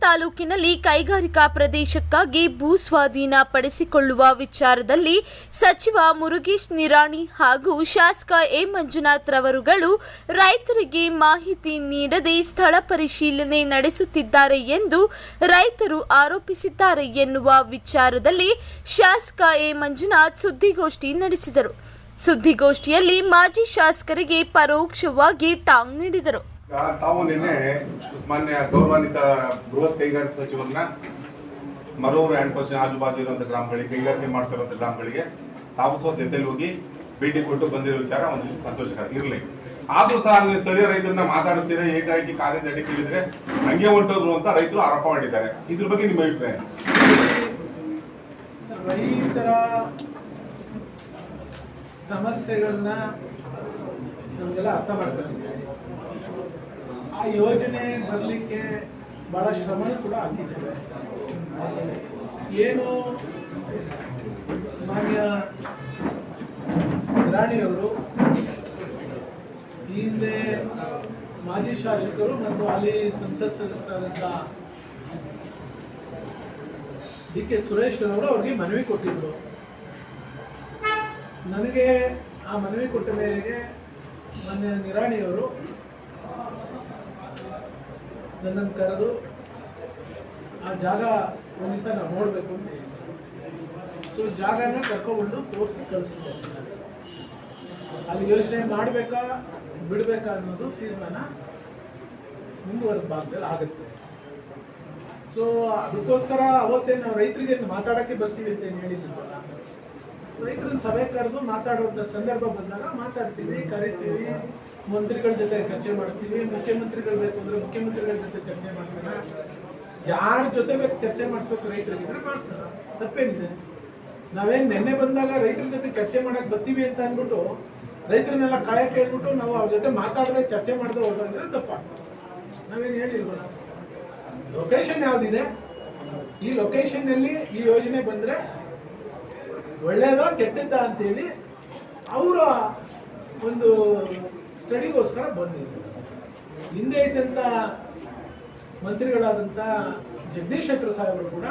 ತಾಲೂಕಿನಲ್ಲಿ ಕೈಗಾರಿಕಾ ಪ್ರದೇಶಕ್ಕಾಗಿ ಭೂ ಸ್ವಾಧೀನ ಪಡಿಸಿಕೊಳ್ಳುವ ವಿಚಾರದಲ್ಲಿ ಸಚಿವ ಮುರುಗೇಶ್ ನಿರಾಣಿ ಹಾಗೂ ಶಾಸಕ ಎ ಮಂಜುನಾಥ್ ರವರುಗಳು ರೈತರಿಗೆ ಮಾಹಿತಿ ನೀಡದೆ ಸ್ಥಳ ಪರಿಶೀಲನೆ ನಡೆಸುತ್ತಿದ್ದಾರೆ ಎಂದು ರೈತರು ಆರೋಪಿಸಿದ್ದಾರೆ ಎನ್ನುವ ವಿಚಾರದಲ್ಲಿ ಶಾಸಕ ಎ ಮಂಜುನಾಥ್ ಸುದ್ದಿಗೋಷ್ಠಿ ನಡೆಸಿದರು. ಸುದ್ದಿಗೋಷ್ಠಿಯಲ್ಲಿ ಮಾಜಿ ಶಾಸಕರಿಗೆ ಪರೋಕ್ಷವಾಗಿ ಟಾಂಗ್ ನೀಡಿದರು. ತಾವು ನಿನ್ನೆ ಮಾನ್ಯ ಗೌರವಾನ್ವಿತ ಬೃಹತ್ ಕೈಗಾರಿಕಾ ಸಚಿವರನ್ನ ಮರೂರು ಹ್ಯಾಂಡ್ ಪೋಸ್ಟ್ ಆಜುಬಾಜು ಇರುವಂತಹ ಗ್ರಾಮಗಳಿಗೆ ಕೈಗಾರಿಕೆ ಮಾಡ್ತಿರುವಂತಹ ಗ್ರಾಮಗಳಿಗೆ ತಾವು ಸಹ ಜೊತೆಲಿ ಹೋಗಿ ಭೇಟಿ ಕೊಟ್ಟು ಬಂದಿರೋ ವಿಚಾರ ಒಂದು ಸಂತೋಷಕರ ಇರಲಿ. ಆದ್ರೂ ಸಹ ನೀವು ಸ್ಥಳೀಯ ರೈತರನ್ನ ಮಾತಾಡಿಸ್ತೀರಾ, ಏಕಾಏಕಿ ಕಾಲೇಜ್ ನಡೀತಿದ್ರೆ ಹಂಗೆ ಹೊಂಟೋದ್ರು ಅಂತ ರೈತರು ಆರೋಪ ಮಾಡಿದ್ದಾರೆ. ಇದ್ರ ಬಗ್ಗೆ ನಿಮ್ಮ ಅಭಿಪ್ರಾಯ? ರೈತರ ಸಮಸ್ಯೆಗಳನ್ನ ನಮಗೆಲ್ಲ ಅರ್ಥ ಮಾಡ್ಕೊಂಡಿದ್ದೀವಿ. ಆ ಯೋಜನೆ ಬರಲಿಕ್ಕೆ ಬಹಳ ಶ್ರಮ ಕೂಡ ಹಾಕಿದ್ದೇವೆ. ಏನು ಮಾನ್ಯ ರಾಣಿಯವರು ಈ ಹಿಂದೆ ಮಾಜಿ ಶಾಸಕರು ಮತ್ತು ಹಾಲಿ ಸಂಸತ್ ಸದಸ್ಯರಾದಂಥ ಡಿ ಕೆ ಸುರೇಶ್ ಅವರು ಅವ್ರಿಗೆ ಮನವಿ ಕೊಟ್ಟಿದ್ರು. ನನಗೆ ಆ ಮನವಿ ಕೊಟ್ಟ ಮೇರೆಗೆ ಮಾನ್ಯ ನಿರಾಣಿಯವರು ನನ್ನನ್ನು ಕರೆದು ಆ ಜಾಗ ಒಂದು ದಿವಸ ನಾವು ನೋಡಬೇಕು ಅಂತ ಹೇಳಿದ್ರು. ಸೊ ಜಾಗನ ಕರ್ಕೊಂಡು ತೋರಿಸಿ ಕಳಿಸಿದ್ದಾರೆ. ಅಲ್ಲಿ ಯೋಜನೆ ಮಾಡಬೇಕಾ ಬಿಡಬೇಕಾ ಅನ್ನೋದು ತೀರ್ಮಾನ ಮುಂದುವರೆದ ಭಾಗದಲ್ಲಿ ಆಗುತ್ತೆ. ಸೊ ಅದಕ್ಕೋಸ್ಕರ ಅವತ್ತೇ ನಾವು ರೈತರಿಗೆ ಮಾತಾಡೋಕ್ಕೆ ಬರ್ತೀವಿ ಅಂತ ಏನು ಹೇಳಿದ್ವಿ. ರೈತರನ್ನ ಸಭೆ ಕರೆದು ಮಾತಾಡುವಂಥ ಸಂದರ್ಭ ಬಂದಾಗ ಮಾತಾಡ್ತೀವಿ, ಕರಿತೀವಿ, ಮಂತ್ರಿಗಳ ಜೊತೆ ಚರ್ಚೆ ಮಾಡಿಸ್ತೀವಿ. ಮುಖ್ಯಮಂತ್ರಿಗಳು ಬೇಕು ಅಂದರೆ ಮುಖ್ಯಮಂತ್ರಿಗಳ ಜೊತೆ ಚರ್ಚೆ ಮಾಡಿಸೋಣ. ಯಾರ ಜೊತೆ ಬೇಕು ಚರ್ಚೆ ಮಾಡಿಸ್ಬೇಕು ರೈತರಿಗಿದ್ರೆ ಮಾಡಿಸೋಣ, ತಪ್ಪೇನಿದೆ. ನಾವೇನು ನಿನ್ನೆ ಬಂದಾಗ ರೈತರ ಜೊತೆ ಚರ್ಚೆ ಮಾಡಕ್ಕೆ ಬರ್ತೀವಿ ಅಂತ ಅಂದ್ಬಿಟ್ಟು ರೈತರನ್ನೆಲ್ಲ ಕಾಯಕ್ಕೆ ಹೇಳ್ಬಿಟ್ಟು ನಾವು ಅವ್ರ ಜೊತೆ ಮಾತಾಡದೆ ಚರ್ಚೆ ಮಾಡದೆ ಹೊರಟಂದ್ರೆ ತಪ್ಪಾಗ್ತದೆ. ನಾವೇನು ಹೇಳಿಲ್ವ? ಲೊಕೇಶನ್ ಯಾವುದಿದೆ, ಈ ಲೊಕೇಶನ್ನಲ್ಲಿ ಈ ಯೋಜನೆ ಬಂದರೆ ಒಳ್ಳೇದ ಕೆಟ್ಟದ್ದ ಅಂತೇಳಿ ಅವರ ಒಂದು ಸ್ಟಡಿಗೋಸ್ಕರ ಬಂದಿದ್ರು. ಹಿಂದೆ ಇದ್ದಂಥ ಮಂತ್ರಿಗಳಾದಂಥ ಜಗದೀಶ್ ಶೆಟ್ಟರ್ ಸಾಹೇಬರು ಕೂಡ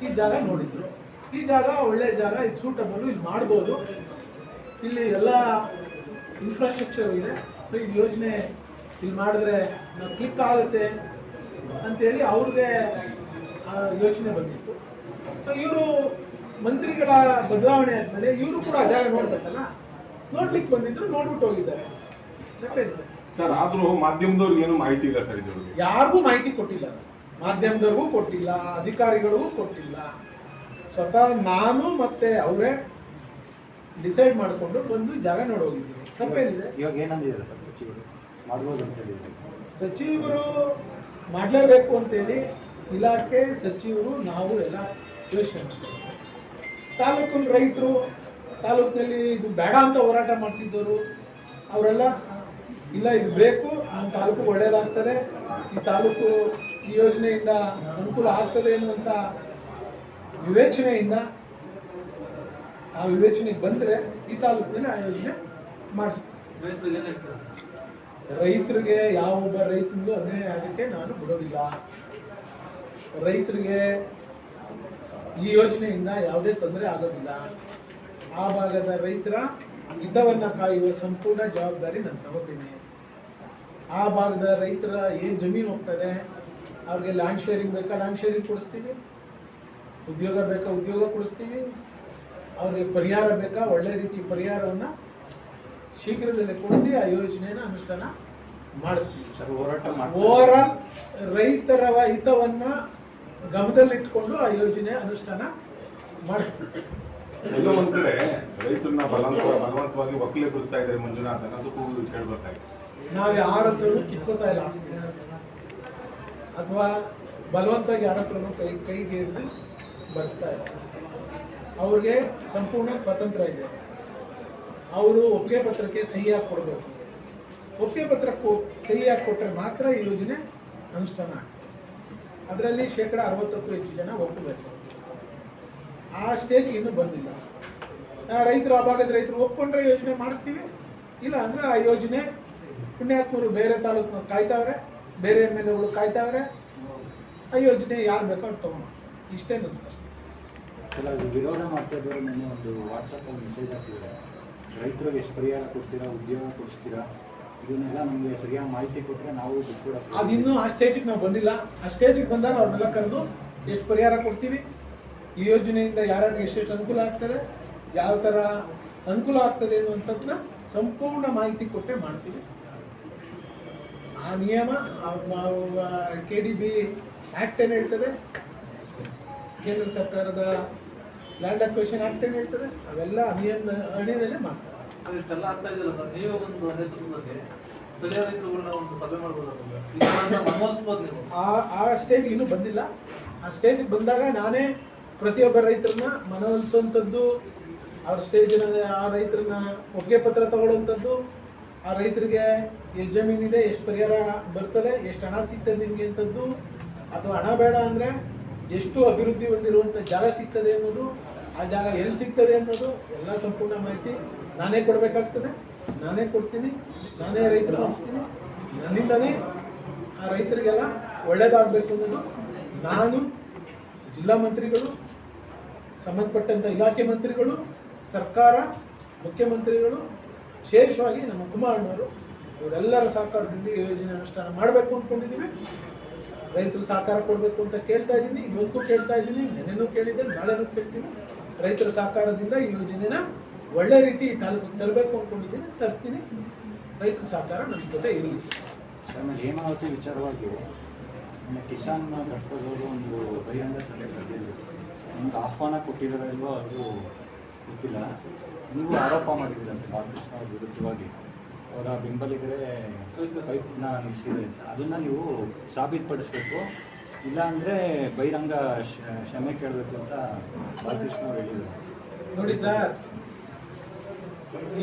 ಈ ಜಾಗ ನೋಡಿದ್ರು. ಈ ಜಾಗ ಒಳ್ಳೆ ಜಾಗ, ಇದು ಸೂಟಬಲ್, ಇಲ್ಲಿ ಮಾಡ್ಬೋದು, ಇಲ್ಲಿ ಎಲ್ಲ ಇನ್ಫ್ರಾಸ್ಟ್ರಕ್ಚರ್ ಇದೆ. ಸೊ ಈ ಯೋಜನೆ ಇಲ್ಲಿ ಮಾಡಿದ್ರೆ ನಾವು ಕ್ಲಿಕ್ ಆಗುತ್ತೆ ಅಂತೇಳಿ ಅವ್ರಿಗೆ ಯೋಚನೆ ಬಂದಿತ್ತು. ಸೊ ಇವರು ಮಂತ್ರಿಗಳ ಬದಲಾವಣೆ ಆದ್ಮೇಲೆ ಇವರು ಕೂಡ ಜಾಗ ನೋಡ್ಬೇಕಲ್ಲ, ನೋಡ್ಲಿಕ್ಕೆ ಬಂದಿದ್ರು, ನೋಡ್ಬಿಟ್ಟು ಹೋಗಿದ್ದಾರೆ. ಸರ್ ಆದ್ರೂ ಮಾಧ್ಯಮದವ್ರಿಗೆ ಏನು ಮಾಹಿತಿ ಇಲ್ಲ ಸರ್, ಇದು ಯಾರಿಗೂ ಮಾಹಿತಿ ಕೊಟ್ಟಿಲ್ಲ. ಮಾಧ್ಯಮದವ್ರಿಗೂ ಕೊಟ್ಟಿಲ್ಲ, ಅಧಿಕಾರಿಗಳಿಗೂ ಕೊಟ್ಟಿಲ್ಲ. ಸ್ವತಃ ನಾನು ಮತ್ತೆ ಅವರೇ ಡಿಸೈಡ್ ಮಾಡಿಕೊಂಡು ಬಂದು ಜಾಗ ನೋಡೋಗಿದ್ದೀವಿ. ತಪ್ಪೇನಿದೆ? ಇವಾಗ ಏನಂದಿದ್ದಾರೆ ಸರ್ ಸಚಿವರು? ಮಾಡ್ಬೋದು ಅಂತ ಹೇಳಿದ್ರು. ಸಚಿವರು ಮಾಡಲೇಬೇಕು ಅಂತೇಳಿ ಇಲಾಖೆ ಸಚಿವರು ನಾವು ಎಲ್ಲ ಯೋಚನೆ ಮಾಡ್ತೀವಿ. ತಾಲೂಕಿನ ರೈತರು, ತಾಲೂಕಿನಲ್ಲಿ ಇದು ಬೇಡ ಅಂತ ಹೋರಾಟ ಮಾಡ್ತಿದ್ದವರು ಅವರೆಲ್ಲ ಇಲ್ಲ ಇದು ಬೇಕು, ನಮ್ಮ ತಾಲೂಕು ಒಳ್ಳೆಯದಾಗ್ತದೆ, ಈ ತಾಲೂಕು ಈ ಯೋಜನೆಯಿಂದ ಅನುಕೂಲ ಆಗ್ತದೆ ಎನ್ನುವಂಥ ವಿವೇಚನೆಯಿಂದ ಆ ವಿವೇಚನೆಗೆ ಬಂದರೆ ಈ ತಾಲೂಕಿನಲ್ಲಿ ಆ ಯೋಜನೆ ಮಾಡಿಸ್ತೀವಿ. ರೈತರಿಗೆ ಯಾವೊಬ್ಬ ರೈತನಿಗೂ ಅನ್ಯಾಯ ಆಗಕ್ಕೆ ನಾನು ಬಿಡೋದಿಲ್ಲ. ರೈತರಿಗೆ ಈ ಯೋಜನೆಯಿಂದ ಯಾವುದೇ ತೊಂದರೆ ಆಗೋದಿಲ್ಲ. ಆ ಭಾಗದ ರೈತರ ಹಿತವನ್ನು ಕಾಯುವ ಸಂಪೂರ್ಣ ಜವಾಬ್ದಾರಿ ನಾನು ತಗೋತೀನಿ. ಆ ಭಾಗದ ರೈತರ ಏನು ಜಮೀನು ಹೋಗ್ತದೆ ಅವ್ರಿಗೆ ಲ್ಯಾಂಡ್ ಶೇರಿಂಗ್ ಬೇಕಾ ಲ್ಯಾಂಡ್ ಶೇರಿಂಗ್ ಕೊಡಿಸ್ತೀವಿ, ಉದ್ಯೋಗ ಬೇಕಾ ಉದ್ಯೋಗ ಕೊಡಿಸ್ತೀವಿ, ಅವ್ರಿಗೆ ಪರಿಹಾರ ಬೇಕಾ ಒಳ್ಳೆ ರೀತಿ ಪರಿಹಾರವನ್ನು ಶೀಘ್ರದಲ್ಲೇ ಕೊಡಿಸಿ ಆ ಯೋಜನೆಯನ್ನು ಅನುಷ್ಠಾನ ಮಾಡಿಸ್ತೀವಿ. ಓವರಾಲ್ ರೈತರ ಹಿತವನ್ನು ಗಮನದಲ್ಲಿಟ್ಕೊಂಡು ಆ ಯೋಜನೆ ಅನುಷ್ಠಾನ ಮಾಡಿಸ್ತೀವಿ. ಎಲ್ಲೋ ಒಂದ್ ಕಡೆ ರೈತರನ್ನ ಬಲವಂತವಾಗಿ ಒಕ್ಕಲೆಬ್ಬಿಸ್ತಾ ಇದ್ದಾರೆ ಮಂಜುನಾಥ್ ಅನ್ನೋದಕ್ಕೂ ಕೇಳ್ಬೇಕಾಗಿ. ನಾವು ಯಾರ ಹತ್ರನೂ ಕಿತ್ಕೋತಾ ಇಲ್ಲ ಆಸ್ತಿ, ಅಥವಾ ಬಲವಂತವಾಗಿ ಯಾರ ಹತ್ರನೂ ಕೈಗೆ ಹಿಡಿದು ಬರೆಸ್ತಾ ಇಲ್ಲ. ಅವ್ರಿಗೆ ಸಂಪೂರ್ಣ ಸ್ವಾತಂತ್ರ್ಯ ಇದೆ. ಅವರು ಒಪ್ಪಿಗೆ ಪತ್ರಕ್ಕೆ ಸಹಿ ಹಾಕಿ ಕೊಡಬೇಕು. ಒಪ್ಪಿಗೆ ಪತ್ರಕ್ಕೆ ಸಹಿ ಹಾಕಿ ಕೊಟ್ಟರೆ ಮಾತ್ರ ಈ ಯೋಜನೆ ಅನುಷ್ಠಾನ ಆಗ್ತದೆ. ಅದರಲ್ಲಿ 60%ಕ್ಕೂ ಹೆಚ್ಚು ಜನ ಒಪ್ಪಬೇಕು. ಆ ಸ್ಟೇಜ್ಗೆ ಇನ್ನೂ ಬಂದಿಲ್ಲ. ರೈತರು, ಆ ಭಾಗದ ರೈತರು ಒಪ್ಕೊಂಡ್ರೆ ಯೋಜನೆ ಮಾಡಿಸ್ತೀವಿ, ಇಲ್ಲ ಅಂದರೆ ಆ ಯೋಜನೆ ಪುಣ್ಯಾತ್ಮರು ಬೇರೆ ತಾಲೂಕಿನ ಕಾಯ್ತಾವ್ರೆ, ಬೇರೆ ಎಮ್ ಎಲ್ ಎಗಳು ಕಾಯ್ತಾವ್ರೆ, ಆ ಯೋಜನೆ ಯಾರು ಬೇಕೋ ಅವ್ರು ತೊಗೊಂಡು ಇಷ್ಟೇ ನನ್ನ ಸ್ಪಷ್ಟ. ಕೆಲವು ವಿರೋಧ ಮಾಡ್ತಾ ಇದ್ದವರು ನೆನ್ನೆ ಒಂದು ವಾಟ್ಸಪ್ಪಲ್ಲಿ ಮೆಸೇಜ್ ಹಾಕಿದ್ದಾರೆ, ರೈತರಿಗೆ ಎಷ್ಟು ಪರಿಹಾರ ಕೊಡ್ತೀರಾ, ಉದ್ಯೋಗ ಕೊಡಿಸ್ತೀರಾ, ಇದನ್ನೆಲ್ಲ ನಮಗೆ ಸರಿಯಾದ ಮಾಹಿತಿ ಕೊಟ್ಟರೆ ನಾವು ದುಡ್ಡು ಕೂಡ ಅದಿನ್ನೂ ಆ ಸ್ಟೇಜಿಗೆ ನಾವು ಬಂದಿಲ್ಲ. ಆ ಸ್ಟೇಜಿಗೆ ಬಂದಾಗ ಅವ್ರನ್ನೆಲ್ಲ ಕರೆದು ಎಷ್ಟು ಪರಿಹಾರ ಕೊಡ್ತೀವಿ, ಈ ಯೋಜನೆಯಿಂದ ಯಾರ್ಯಾರಿಗೆ ಎಷ್ಟೆಷ್ಟು ಅನುಕೂಲ ಆಗ್ತದೆ, ಯಾವ ಥರ ಅನುಕೂಲ ಆಗ್ತದೆ ಅನ್ನುವಂಥದ್ದನ್ನ ಸಂಪೂರ್ಣ ಮಾಹಿತಿ ಕೊಟ್ಟೆ ಮಾಡ್ತೀವಿ. ಆ ನಿಯಮ KDB ಆ್ಯಕ್ಟ್ ಏನು ಹೇಳ್ತದೆ, ಕೇಂದ್ರ ಸರ್ಕಾರದ ಲ್ಯಾಂಡ್ ಅಕ್ವಿಸಿಷನ್ ಆ್ಯಕ್ಟ್ ಏನು ಹೇಳ್ತದೆ, ಅವೆಲ್ಲ ನಿಯಮ ಅಡಿಯಲ್ಲೇ ಮಾಡ್ತಾರೆ. ಇಷ್ಟೆಲ್ಲ ಆಗ್ತಾ ಇದೆಯಲ್ಲ ಸರ್, ನೀವು ಒಂದು ನೇತೃತ್ವದಲ್ಲಿ ಸ್ಥಳೀಯ ರೈತರುಗಳನ್ನ ಒಂದು ಸಭೆ ಮಾಡ್ಬೋದಾಗಲ್ಲ, ಮನವೊಲಿಸ್ಬೋದು ನೀವು. ಆ ಸ್ಟೇಜ್ ಇನ್ನೂ ಬಂದಿಲ್ಲ. ಆ ಸ್ಟೇಜಿಗೆ ಬಂದಾಗ ನಾನೇ ಪ್ರತಿಯೊಬ್ಬ ರೈತರನ್ನ ಮನವೊಲಿಸುವಂಥದ್ದು, ಅವ್ರ ಸ್ಟೇಜಿನ ಆ ರೈತರನ್ನ ಒಪ್ಪಿಗೆ ಪತ್ರ ತಗೊಳ್ಳುವಂಥದ್ದು, ಆ ರೈತರಿಗೆ ಎಷ್ಟು ಜಮೀನಿದೆ, ಎಷ್ಟು ಪರಿಹಾರ ಬರ್ತದೆ, ಎಷ್ಟು ಹಣ ಸಿಗ್ತದೆ ನಿಮಗೆ ಅಂಥದ್ದು, ಅಥವಾ ಹಣ ಬೇಡ ಅಂದರೆ ಎಷ್ಟು ಅಭಿವೃದ್ಧಿ ಹೊಂದಿರುವಂಥ ಜಾಗ ಸಿಗ್ತದೆ ಅನ್ನೋದು, ಆ ಜಾಗ ಎಲ್ಲಿ ಸಿಗ್ತದೆ ಅನ್ನೋದು ಎಲ್ಲ ಸಂಪೂರ್ಣ ಮಾಹಿತಿ ನಾನೇ ಕೊಡಬೇಕಾಗ್ತದೆ. ನಾನೇ ಕೊಡ್ತೀನಿ, ನಾನೇ ರೈತರು ಅನಿಸ್ತೀನಿ. ನನ್ನಿಂದನೇ ಆ ರೈತರಿಗೆಲ್ಲ ಒಳ್ಳೇದಾಗಬೇಕು ಅನ್ನೋದು ನಾನು, ಜಿಲ್ಲಾ ಮಂತ್ರಿಗಳು, ಸಂಬಂಧಪಟ್ಟಂಥ ಇಲಾಖೆ ಮಂತ್ರಿಗಳು, ಸರ್ಕಾರ, ಮುಖ್ಯಮಂತ್ರಿಗಳು, ವಿಶೇಷವಾಗಿ ನಮ್ಮ ಕುಮಾರಣ್ಣವರು, ಇವರೆಲ್ಲರ ಸಹಕಾರದಿಂದ ಈ ಯೋಜನೆ ಅನುಷ್ಠಾನ ಮಾಡಬೇಕು ಅಂದ್ಕೊಂಡಿದ್ದೀವಿ. ರೈತರು ಸಹಕಾರ ಕೊಡಬೇಕು ಅಂತ ಕೇಳ್ತಾ ಇದ್ದೀನಿ, ಇವತ್ತಿಗೂ ಕೇಳ್ತಾ ಇದ್ದೀನಿ, ನೆನ್ನೆನೂ ಕೇಳಿದ್ದೆ, ನಾಳೆನೂ ಕೇಳ್ತೀನಿ. ರೈತರ ಸಹಕಾರದಿಂದ ಈ ಯೋಜನೆನ ಒಳ್ಳೆ ರೀತಿ ತಾಲೂಕಿಗೆ ತರಬೇಕು ಅಂದ್ಕೊಂಡಿದ್ದೀನಿ, ತರ್ತೀನಿ. ರೈತರ ಸಹಕಾರ ನನ್ನ ಜೊತೆ ಇರಲಿ. ಆಮೇಲೆ ಹೇಮಾವತಿ ವಿಚಾರವಾಗಿ ಕಿಸಾನ್ ಘಟಕದವರು ಒಂದು ಬಹಿರಂಗ ಸಭೆ ಕರೆದಿದ್ರು, ನಿಮ್ಗೆ ಆಹ್ವಾನ ಕೊಟ್ಟಿದ್ದಾರೋ ಇಲ್ವೋ ಅದು ಗೊತ್ತಿಲ್ಲ. ನೀವು ಆರೋಪ ಮಾಡಿದ್ದೀರಂತೆ ಬಾಲಕೃಷ್ಣ ಅವ್ರ ವಿರುದ್ಧವಾಗಿ, ಅವರ ಬೆಂಬಲಿಗರೇ ಪೈಪ್ನ ನಿಲ್ಲಿಸಿದೆ ಅಂತ. ಅದನ್ನು ನೀವು ಸಾಬೀತುಪಡಿಸ್ಬೇಕು, ಇಲ್ಲಾಂದರೆ ಬಹಿರಂಗ ಕ್ಷಮೆ ಕೇಳಬೇಕು ಅಂತ ಬಾಲಕೃಷ್ಣ ಅವರು ಹೇಳಿದರು. ನೋಡಿ ಸರ್,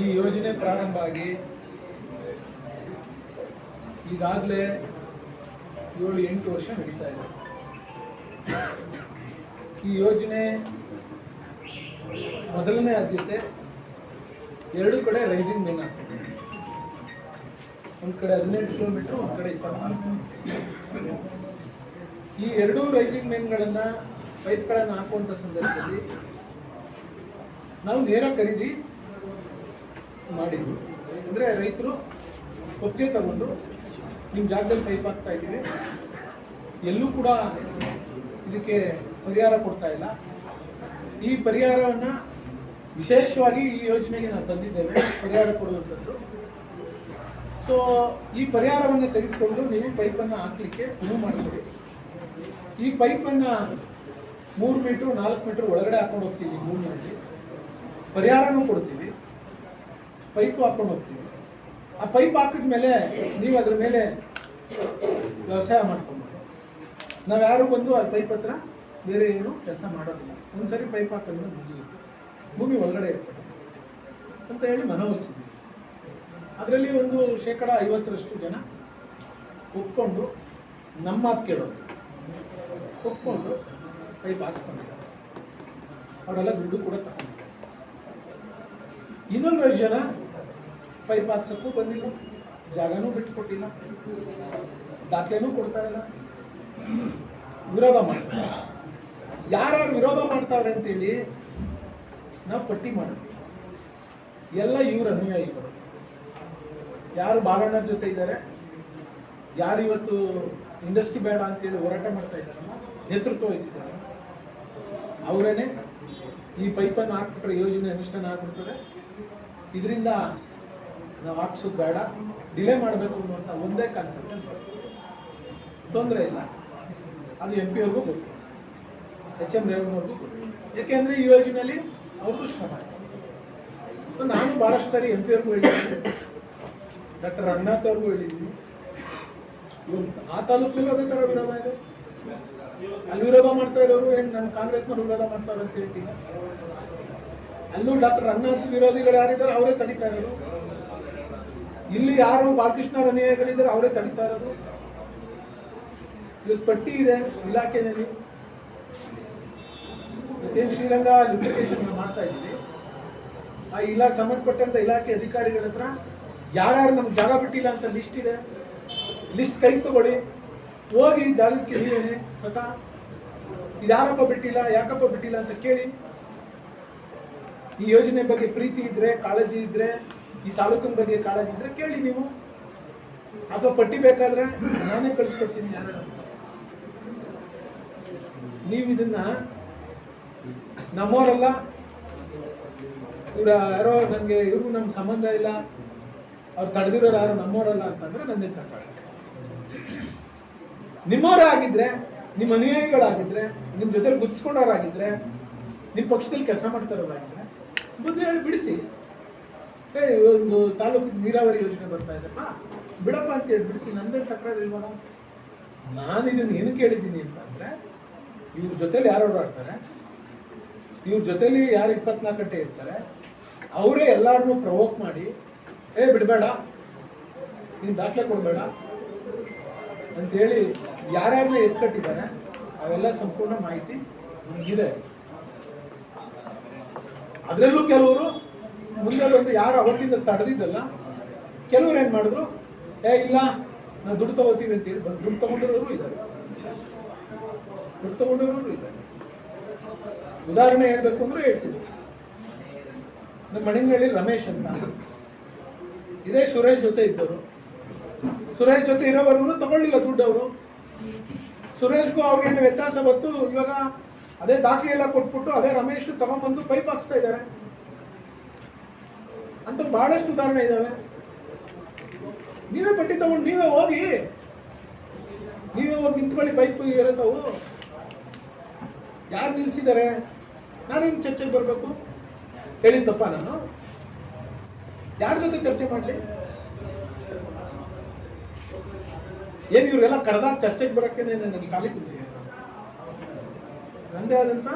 ಈ ಯೋಜನೆ ಪ್ರಾರಂಭ ಆಗಿ ಈಗಾಗಲೇ 7-8 ವರ್ಷ ನಡೀತಾ ಇದೆ. ಈ ಯೋಜನೆ ಮೊದಲನೇ ಆದ್ಯತೆ ಎರಡು ಕಡೆ ರೈಸಿಂಗ್ ಮೇನ್ ಆಗ್ತದೆ. ಒಂದು ಕಡೆ 18 ಕಿಲೋಮೀಟರ್, ಒಂದು ಕಡೆ 24. ಈ ಎರಡೂ ರೈಸಿಂಗ್ ಮೇನ್ಗಳನ್ನು, ಪೈಪ್ಗಳನ್ನು ಹಾಕುವಂಥ ಸಂದರ್ಭದಲ್ಲಿ ನಾವು ನೇರ ಖರೀದಿ ಮಾಡಿದ್ವಿ. ಅಂದರೆ ರೈತರು ಒಪ್ಪಿಗೆ ತಗೊಂಡು ನಿಮ್ಮ ಜಾಗದಲ್ಲಿ ಪೈಪ್ ಹಾಕ್ತಾ ಇದ್ದೀವಿ, ಎಲ್ಲೂ ಕೂಡ ಇದಕ್ಕೆ ಪರಿಹಾರ ಕೊಡ್ತಾ ಇಲ್ಲ. ಈ ಪರಿಹಾರವನ್ನು ವಿಶೇಷವಾಗಿ ಈ ಯೋಜನೆಗೆ ನಾವು ತಂದಿದ್ದೇವೆ, ಪರಿಹಾರ ಕೊಡುವಂಥದ್ದು. ಸೊ ಈ ಪರಿಹಾರವನ್ನು ತೆಗೆದುಕೊಂಡು ನೀವು ಪೈಪನ್ನು ಹಾಕಲಿಕ್ಕೆ ಶುರು ಮಾಡ್ತೀವಿ. ಈ ಪೈಪನ್ನು 3 ಮೀಟ್ರ್ 4 ಮೀಟ್ರ್ ಒಳಗಡೆ ಹಾಕೊಂಡು ಹೋಗ್ತೀವಿ ಭೂಮಿಯಲ್ಲಿ, ಪರಿಹಾರನೂ ಕೊಡ್ತೀವಿ, ಪೈಪು ಹಾಕೊಂಡು ಹೋಗ್ತೀವಿ. ಆ ಪೈಪ್ ಹಾಕಿದ್ಮೇಲೆ ನೀವು ಅದ್ರ ಮೇಲೆ ವ್ಯವಸಾಯ ಮಾಡ್ಕೊಬೋದು. ನಾವು ಯಾರು ಬಂದು ಆ ಪೈಪ್ ಹತ್ರ ಬೇರೆ ಏನು ಕೆಲಸ ಮಾಡೋದಿಲ್ಲ. ಒಂದ್ಸರಿ ಪೈಪ್ ಹಾಕಿದ್ರೆ ಮುಗಿಯುತ್ತೆ, ಭೂಮಿ ಒಳಗಡೆ ಇರ್ತದೆ ಅಂತ ಹೇಳಿ ಮನವೊಲಿಸಿದ್ವಿ. ಅದರಲ್ಲಿ ಒಂದು 50% ಜನ ಒಪ್ಕೊಂಡು, ನಮ್ಮ ಮಾತು ಕೇಳೋದು, ಒಪ್ಕೊಂಡು ಪೈಪ್ ಹಾಕ್ಸ್ಕೊಂಡಿದ್ದಾರೆ. ಅವರೆಲ್ಲ ದುಡ್ಡು ಕೂಡ ತಗೊಂಡಿದ್ದಾರೆ. ಇನ್ನೊಂದು ಜನ ಪೈಪ್ ಹಾಕ್ಸಕ್ಕೂ ಬಂದಿಲ್ಲ, ಜಾಗನೂ ಬಿಟ್ಟುಕೊಟ್ಟಿಲ್ಲ, ದಾಖಲೆನೂ ಕೊಡ್ತಾ ಇಲ್ಲ, ವಿರೋಧ ಮಾಡ್ತಾರೆ. ಯಾರ್ಯಾರು ವಿರೋಧ ಮಾಡ್ತಾವ್ರೆ ಅಂತೇಳಿ ನಾವು ಪಟ್ಟಿ ಮಾಡಿದ್ವಿ. ಎಲ್ಲ ಇವ್ರ ಅನುಯಾಯಿಗಳು, ಯಾರು ಬಾಲಣ್ಣರ ಜೊತೆ ಇದ್ದಾರೆ, ಯಾರು ಇವತ್ತು ಇಂಡಸ್ಟ್ರಿ ಬೇಡ ಅಂತೇಳಿ ಹೋರಾಟ ಮಾಡ್ತಾ ಇದ್ದಾರಲ್ಲ, ನೇತೃತ್ವ ವಹಿಸಿದ್ದಾರೆ, ಅವರೇನೆ ಈ ಪೈಪನ್ನು ಹಾಕ್ಬಿಟ್ರೆ ಯೋಜನೆ ಅನುಷ್ಠಾನ ಆಗ್ಬಿಡ್ತದೆ, ಇದರಿಂದ ನಾವು ಹಾಕ್ಸೋದು ಬೇಡ, ಡಿಲೇ ಮಾಡಬೇಕು ಅನ್ನುವಂಥ ಒಂದೇ ಕಾನ್ಸೆಪ್ಟ್. ತೊಂದರೆ ಇಲ್ಲ, ಅದು MP ಅವ್ರಿಗೂ ಗೊತ್ತು, HM ರೇವಣ್ಣವ್ರಿಗೂ ಗೊತ್ತು. ಯಾಕೆಂದರೆ ಈ ಯೋಜನೆಯಲ್ಲಿ ಅವ್ರಿಗೂ ಶ್ರಮ ಇದೆ. ನಾನು ಭಾಳಷ್ಟು ಸಾರಿ MP ಅವ್ರಿಗೂ ಹೇಳಿದ್ದೀನಿ, ಡಾಕ್ಟರ್ ರಂಗನಾಥ್ ಅವ್ರಿಗೂ ಹೇಳಿದ್ದೀನಿ. ಇವತ್ತು ಆ ತಾಲೂಕಲ್ಲೂ ಅದೇ ಥರ ವಿರೋಧ ಇದೆ. ಅಲ್ಲಿ ವಿರೋಧ ಮಾಡ್ತಾ ಇರೋರು ಏನು ನನ್ನ ಕಾಂಗ್ರೆಸ್ನವ್ರು ವಿರೋಧ ಮಾಡ್ತಾರೆ ಅಂತ ಹೇಳ್ತೀನಿ. ಅಲ್ಲೂ ಡಾಕ್ಟರ್ ರಂಗನಾಥ್ ವಿರೋಧಿಗಳು ಯಾರಿದ್ದಾರೆ ಅವರೇ ತಡೀತಾ ಇರೋರು. ಇಲ್ಲಿ ಯಾರು ಬಾಲಕೃಷ್ಣ ಅನುಯಾಯಿಗಳಿದ್ದಾರೆ ಅವರೇ ತಡೀತಾ ಇರೋದು. ಇವತ್ತು ಪಟ್ಟಿ ಇದೆ ಇಲಾಖೆಯಲ್ಲಿ, ಇವತ್ತೇನು ಶ್ರೀರಂಗ ಲಿಫ್ಟಿಕೇಶನ್ ಮಾಡ್ತಾ ಇದ್ದೀವಿ, ಆ ಸಂಬಂಧಪಟ್ಟಂಥ ಇಲಾಖೆ ಅಧಿಕಾರಿಗಳ ಹತ್ರ ಯಾರ್ಯಾರು ನಮ್ಗೆ ಜಾಗ ಬಿಟ್ಟಿಲ್ಲ ಅಂತ ಲಿಸ್ಟ್ ಇದೆ, ಲಿಸ್ಟ್ ಕೈಗೆ ತಗೊಳ್ಳಿ, ಹೋಗಿ ಜಾಗಕ್ಕೆ ನೀವೇನೆ ಸ್ವತಃ ಇದ್ಯಾರಪ್ಪ ಬಿಟ್ಟಿಲ್ಲ, ಯಾಕಪ್ಪ ಬಿಟ್ಟಿಲ್ಲ ಅಂತ ಕೇಳಿ. ಈ ಯೋಜನೆ ಬಗ್ಗೆ ಪ್ರೀತಿ ಇದ್ರೆ, ಕಾಳಜಿ ಇದ್ರೆ, ಈ ತಾಲೂಕಿನ ಬಗ್ಗೆ ಕಾಳಜಿ ಇದ್ರೆ ಕೇಳಿ ನೀವು. ಅಥವಾ ಪಟ್ಟಿ ಬೇಕಾದ್ರೆ ನಾನೇ ಕಳಿಸ್ಕೊಡ್ತೀನಿ ಯಾರು. ನೀವು ಇದನ್ನ ನಮ್ಮವರಲ್ಲ, ಇವ್ರ ಯಾರೋ ನನಗೆ ಇವ್ರಿಗೂ ನಮ್ಗೆ ಸಂಬಂಧ ಇಲ್ಲ, ಅವ್ರು ತಡೆದಿರೋರು ಯಾರು ನಮ್ಮವರಲ್ಲ ಅಂತಂದ್ರೆ ನಂದೇ ತಪ್ಪಾಗ. ನಿಮ್ಮವರೇ ಆಗಿದ್ರೆ, ನಿಮ್ಮ ಅನುಯಾಯಿಗಳಾಗಿದ್ರೆ, ನಿಮ್ಮ ಜೊತೆ ಗುರ್ತಿಸ್ಕೊಂಡವ್ರಾಗಿದ್ರೆ, ನಿಮ್ಮ ಪಕ್ಷದಲ್ಲಿ ಕೆಲಸ ಮಾಡ್ತಾರೋರಾಗಿದ್ರೆ ಬುದ್ಧಿ ಹೇಳಿ ಬಿಡಿಸಿ. ಒಂದು ತಾಲೂಕಿಗೆ ನೀರಾವರಿ ಯೋಜನೆ ಬರ್ತಾ ಇದೆಪ್ಪ ಬಿಡಪ್ಪ ಅಂತ ಹೇಳಿ ಬಿಡಿಸಿ. ನಂದೇ ತಕರಾರು ಇಲ್ವಲ್ಲ. ನಾನು ಇದನ್ನು ಏನು ಕೇಳಿದ್ದೀನಿ ಅಂತಂದ್ರೆ, ಇವ್ರ ಜೊತೆಲಿ ಯಾರು ಓಡಾಡ್ತಾರೆ, ಇವ್ರ ಜೊತೆಲಿ ಯಾರು 24 ಗಂಟೆ ಇರ್ತಾರೆ, ಅವರೇ ಎಲ್ಲಾರನ್ನೂ ಪ್ರವೋಕ್ ಮಾಡಿ ಬಿಡಬೇಡ, ನೀನು ದಾಖಲೆ ಕೊಡಬೇಡ ಅಂತೇಳಿ ಯಾರ್ಯಾರನ್ನ ಎತ್ಕಟ್ಟಿದ್ದಾರೆ ಅವೆಲ್ಲ ಸಂಪೂರ್ಣ ಮಾಹಿತಿ ಇದೆ. ಅದರಲ್ಲೂ ಕೆಲವರು ಮುಂದೆ ಒಂದು ಯಾರು ಅವತ್ತಿಂದ ತಡೆದಿದ್ದಲ್ಲ, ಕೆಲವ್ರು ಏನು ಮಾಡಿದ್ರು, ಇಲ್ಲ ನಾವು ದುಡ್ಡು ತಗೋತೀವಿ ಅಂತೇಳಿ ಬಂದು ದುಡ್ಡು ತಗೊಂಡಿರೋರು ಇದ್ದಾರೆ. ಉದಾಹರಣೆ ಹೇಳ್ಬೇಕು ಅಂದ್ರೆ ಹೇಳ್ತಿದ್ವಿ. ನಮ್ಮ ಮಣಿನಹಳ್ಳಿ ರಮೇಶ್ ಅಂತ, ಇದೇ ಸುರೇಶ್ ಜೊತೆ ಇದ್ದವರು. ಸುರೇಶ್ ಜೊತೆ ಇರೋವರೆಗೂ ತಗೊಳ್ಳಿಲ್ಲ ದುಡ್ಡು ಅವರು. ಸುರೇಶ್ಗೂ ಅವ್ರಿಗೇನು ವ್ಯತ್ಯಾಸ ಬಂತು. ಇವಾಗ ಅದೇ ದಾಖಲೆ ಎಲ್ಲ ಕೊಟ್ಬಿಟ್ಟು ಅದೇ ರಮೇಶ್ ತಗೊಂಡ್ಬಂದು ಪೈಪ್ ಹಾಕ್ಸ್ತಾ ಇದ್ದಾರೆ ಅಂತ ಬಹಳಷ್ಟು ಉದಾಹರಣೆ ಇದಾವೆ. ನೀವೇ ಪಟ್ಟಿ ತಗೊಂಡು ನೀವೇ ಹೋಗಿ ನಿಂತ್ಕೊಳ್ಳಿ. ಪೈಪ್ ಇರೋದವು ಯಾರು ನಿಲ್ಸಿದ್ದಾರೆ? ನಾನೇನು ಚರ್ಚೆಗೆ ಬರಬೇಕು? ಹೇಳಿದ್ದಪ್ಪ ನಾನು? ಯಾರ ಜೊತೆ ಚರ್ಚೆ ಮಾಡಲಿ? ಏನು ಇವ್ರಿಗೆಲ್ಲ ಕರೆದಾಗ ಚರ್ಚೆಗೆ ಬರೋಕ್ಕೆ ನನಗೆ ಖಾಲಿ ಕೂತಿದೆ. ನಂದೇ ಆದಂತ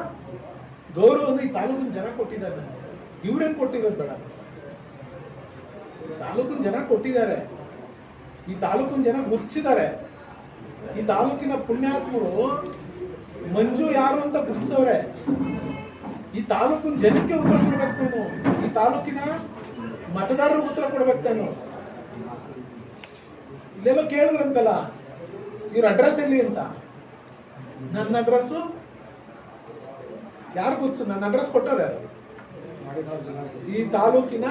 ಗೌರವವನ್ನು ಈ ತಾಲೂಕಿನ ಜನ ಕೊಟ್ಟಿದ್ದಾರೆ ನನಗೆ. ಇವ್ರೇನು ಕೊಟ್ಟಿರೋದು ಬೇಡ, ತಾಲೂಕಿನ ಜನ ಕೊಟ್ಟಿದ್ದಾರೆ. ಈ ತಾಲೂಕಿನ ಜನ ಗುರ್ತಿಸಿದ್ದಾರೆ. ಈ ತಾಲೂಕಿನ ಪುಣ್ಯಾತ್ಮರು ಮಂಜು ಯಾರು ಅಂತ ಗುರ್ತಿಸವ್ರೆ. ಈ ತಾಲೂಕಿನ ಜನಕ್ಕೆ ಉತ್ತರ ಕೊಡ್ಬೇಕು ನಾನು. ಈ ತಾಲೂಕಿನ ಮತದಾರರಿಗೆ ಉತ್ತರ ಕೊಡ್ಬೇಕು ನಾನು. ಇಲ್ಲೆಲ್ಲೋ ಕೇಳಿದ್ರಂತಲ್ಲ ಇವ್ರ ಅಡ್ರೆಸ್ ಎಲ್ಲಿ ಅಂತ. ನನ್ನ ಅಡ್ರೆಸ್ಸು ಯಾರು ಗುರ್ತಿಸು? ನನ್ನ ಅಡ್ರೆಸ್ ಕೊಟ್ಟವ್ರೆ. ಈ ತಾಲೂಕಿನ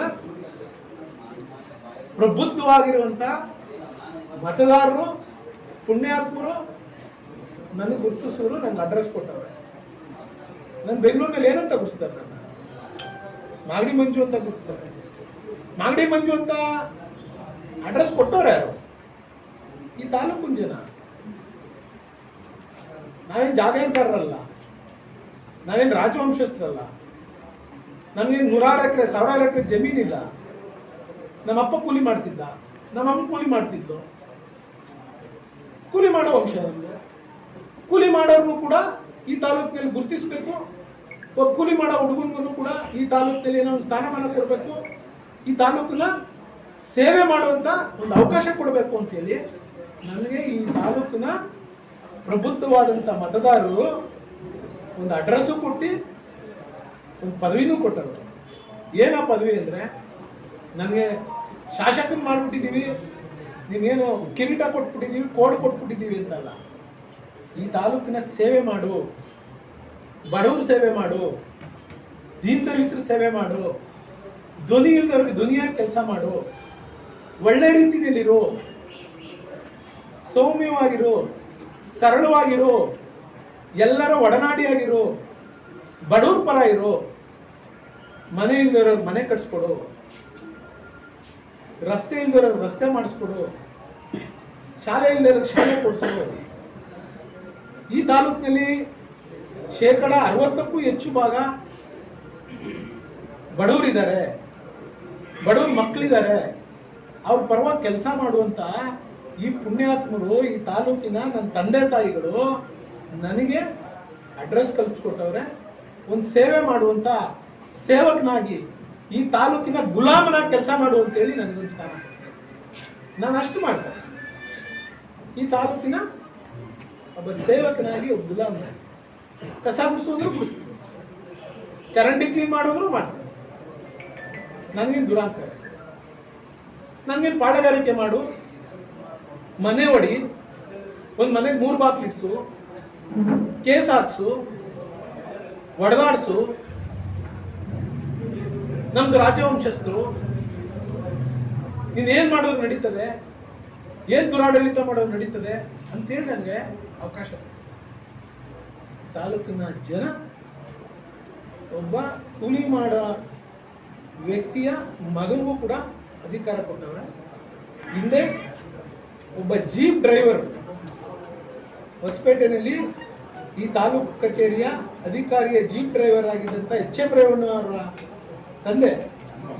ಪ್ರಬುದ್ಧವಾಗಿರುವಂತ ಮತದಾರರು, ಪುಣ್ಯಾತ್ಮರು ನನಗೆ ಗುರ್ತಿಸಿದ್ರು, ನಂಗೆ ಅಡ್ರೆಸ್ ಕೊಟ್ಟವ್ರೆ. ನನ್ನ ಬೆಂಗಳೂರಿನಲ್ಲಿ ಏನಂತ ಗುರ್ತಿಸ್ತಾರೆ? ನನ್ನ ಮಾಗಡಿ ಮಂಜು ಅಂತ ಗುರ್ತಿಸ್ತಾರೆ. ಮಾಗಡಿ ಮಂಜು ಅಂತ ಅಡ್ರೆಸ್ ಕೊಟ್ಟವ್ರೆ ಯಾರು? ಈ ತಾಲೂಕಿನ ಜನ. ನಾವೇನು ಜಾಗೀರ್ದಾರರಲ್ಲ, ನಾವೇನು ರಾಜವಂಶಸ್ಥರಲ್ಲ, ನಮಗೇನು 100 ಎಕರೆ 1000 ಎಕರೆ ಜಮೀನಿಲ್ಲ. ನಮ್ಮಪ್ಪ ಕೂಲಿ ಮಾಡ್ತಿದ್ದ, ನಮ್ಮಮ್ಮ ಕೂಲಿ ಮಾಡ್ತಿದ್ಲು. ಕೂಲಿ ಮಾಡೋ ವಂಶ ನಮ್ದು. ಕೂಲಿ ಮಾಡೋರ್ನು ಕೂಡ ಈ ತಾಲೂಕಿನಲ್ಲಿ ಗುರುತಿಸ್ಬೇಕು. ಒಬ್ಬ ಕೂಲಿ ಮಾಡೋ ಹುಡುಗನಿಗೂ ಕೂಡ ಈ ತಾಲೂಕಿನಲ್ಲಿ ನಾವು ಸ್ಥಾನಮಾನ ಕೊಡಬೇಕು. ಈ ತಾಲೂಕಿನ ಸೇವೆ ಮಾಡುವಂತ ಒಂದು ಅವಕಾಶ ಕೊಡಬೇಕು ಅಂತೇಳಿ ನನಗೆ ಈ ತಾಲೂಕಿನ ಪ್ರಬುದ್ಧವಾದಂಥ ಮತದಾರರು ಒಂದು ಅಡ್ರೆಸ್ಸು ಕೊಟ್ಟು ಒಂದು ಪದವಿನೂ ಕೊಟ್ಟರು. ಏನಾ ಪದವಿ ಅಂದರೆ, ನನಗೆ ಶಾಸಕನ ಮಾಡಿಬಿಟ್ಟಿದ್ದೀವಿ, ನೀವೇನು ಕಿರೀಟ ಕೊಟ್ಬಿಟ್ಟಿದ್ದೀವಿ, ಕೋಡ್ ಕೊಟ್ಬಿಟ್ಟಿದ್ದೀವಿ ಅಂತಲ್ಲ. ಈ ತಾಲೂಕಿನ ಸೇವೆ ಮಾಡು, ಬಡವ್ರ ಸೇವೆ ಮಾಡು, ದೀನದಲಿತರ ಸೇವೆ ಮಾಡು, ಧ್ವನಿ ಇಲ್ದವ್ರಿಗೆ ಧ್ವನಿಯಾಗಿ ಕೆಲಸ ಮಾಡು, ಒಳ್ಳೆ ರೀತಿಯಲ್ಲಿರು, ಸೌಮ್ಯವಾಗಿರು, ಸರಳವಾಗಿರು, ಎಲ್ಲರ ಒಡನಾಡಿಯಾಗಿರು, ಬಡವ್ರ ಪರ ಇರು, ಮನೆ ಇಲ್ದವ್ರಿಗೆ ಮನೆ ಕಟ್ಸ್ಕೊಡು, ರಸ್ತೆ ಇಲ್ದವ್ರಿಗೆ ರಸ್ತೆ ಮಾಡಿಸ್ಕೊಡು, ಶಾಲೆ ಇಲ್ದವ್ರಿಗೆ ಶಾಲೆ ಕೊಡಿಸು. ಈ ತಾಲೂಕಿನಲ್ಲಿ 60% ಹೆಚ್ಚು ಭಾಗ ಬಡವರಿದ್ದಾರೆ, ಬಡವ್ರ ಮಕ್ಕಳಿದ್ದಾರೆ. ಅವ್ರ ಪರವಾಗಿ ಕೆಲಸ ಮಾಡುವಂತ ಈ ಪುಣ್ಯಾತ್ಮರು, ಈ ತಾಲೂಕಿನ ನನ್ನ ತಂದೆ ತಾಯಿಗಳು ನನಗೆ ಅಡ್ರೆಸ್ ಕಲ್ಪಿಸ್ಕೊಟ್ಟವ್ರೆ. ಒಂದು ಸೇವೆ ಮಾಡುವಂತ ಸೇವಕನಾಗಿ, ಈ ತಾಲೂಕಿನ ಗುಲಾಮನಾಗಿ ಕೆಲಸ ಮಾಡುವಂತೇಳಿ ನನಗೊಂದು ಸ್ಥಾನ. ನಾನು ಅಷ್ಟು ಮಾಡ್ತೇನೆ. ಈ ತಾಲೂಕಿನ ಒಬ್ಬ ಸೇವಕನಾಗಿ, ಒಬ್ಬ ಗುಲಾಮನಾಗಿ ಕಸ ಗುಡಿಸೋದ್ರು ಗುಡಿಸ್ತೀನಿ, ಚರಂಡಿ ಕ್ಲೀನ್ ಮಾಡೋದ್ರು ಮಾಡ್ತೀನಿ. ನನಗೇನು ದುರಾಂಕಾರ, ನನಗೇನು ಪಾಳಗಾರಿಕೆ ಮಾಡು, ಮನೆ ಹೊಡಿ, ಒಂದು ಮನೆಗೆ 3 ಬಾಕ್ಲು ಇಡ್ಸು, ಕೇಸ್ ಹಾಕ್ಸು, ಒಡೆದಾಡ್ಸು, ನಮ್ದು ರಾಜವಂಶಸ್ಥರು, ನೀನ್ ಏನ್ ಮಾಡೋದು ನಡೀತದೆ, ಏನ್ ದುರಾಡಳಿತ ಮಾಡೋದು ನಡೀತದೆ ಅಂತೇಳಿ ನನಗೆ ಅವಕಾಶ. ತಾಲೂಕಿನ ಜನ ಒಬ್ಬ ಕೂಲಿ ಮಾಡೋ ವ್ಯಕ್ತಿಯ ಮಗನಿಗೂ ಕೂಡ ಅಧಿಕಾರ ಕೊಟ್ಟವ್ರೆ. ಹಿಂದೆ ಒಬ್ಬ ಜೀಪ್ ಡ್ರೈವರ್ ಹೊಸಪೇಟೆನಲ್ಲಿ ಈ ತಾಲೂಕು ಕಚೇರಿಯ ಅಧಿಕಾರಿಯ ಜೀಪ್ ಡ್ರೈವರ್ ಆಗಿದ್ದಂಥ ಎಚ್.ಎಂ. ರೇವಣ್ಣವರ ತಂದೆ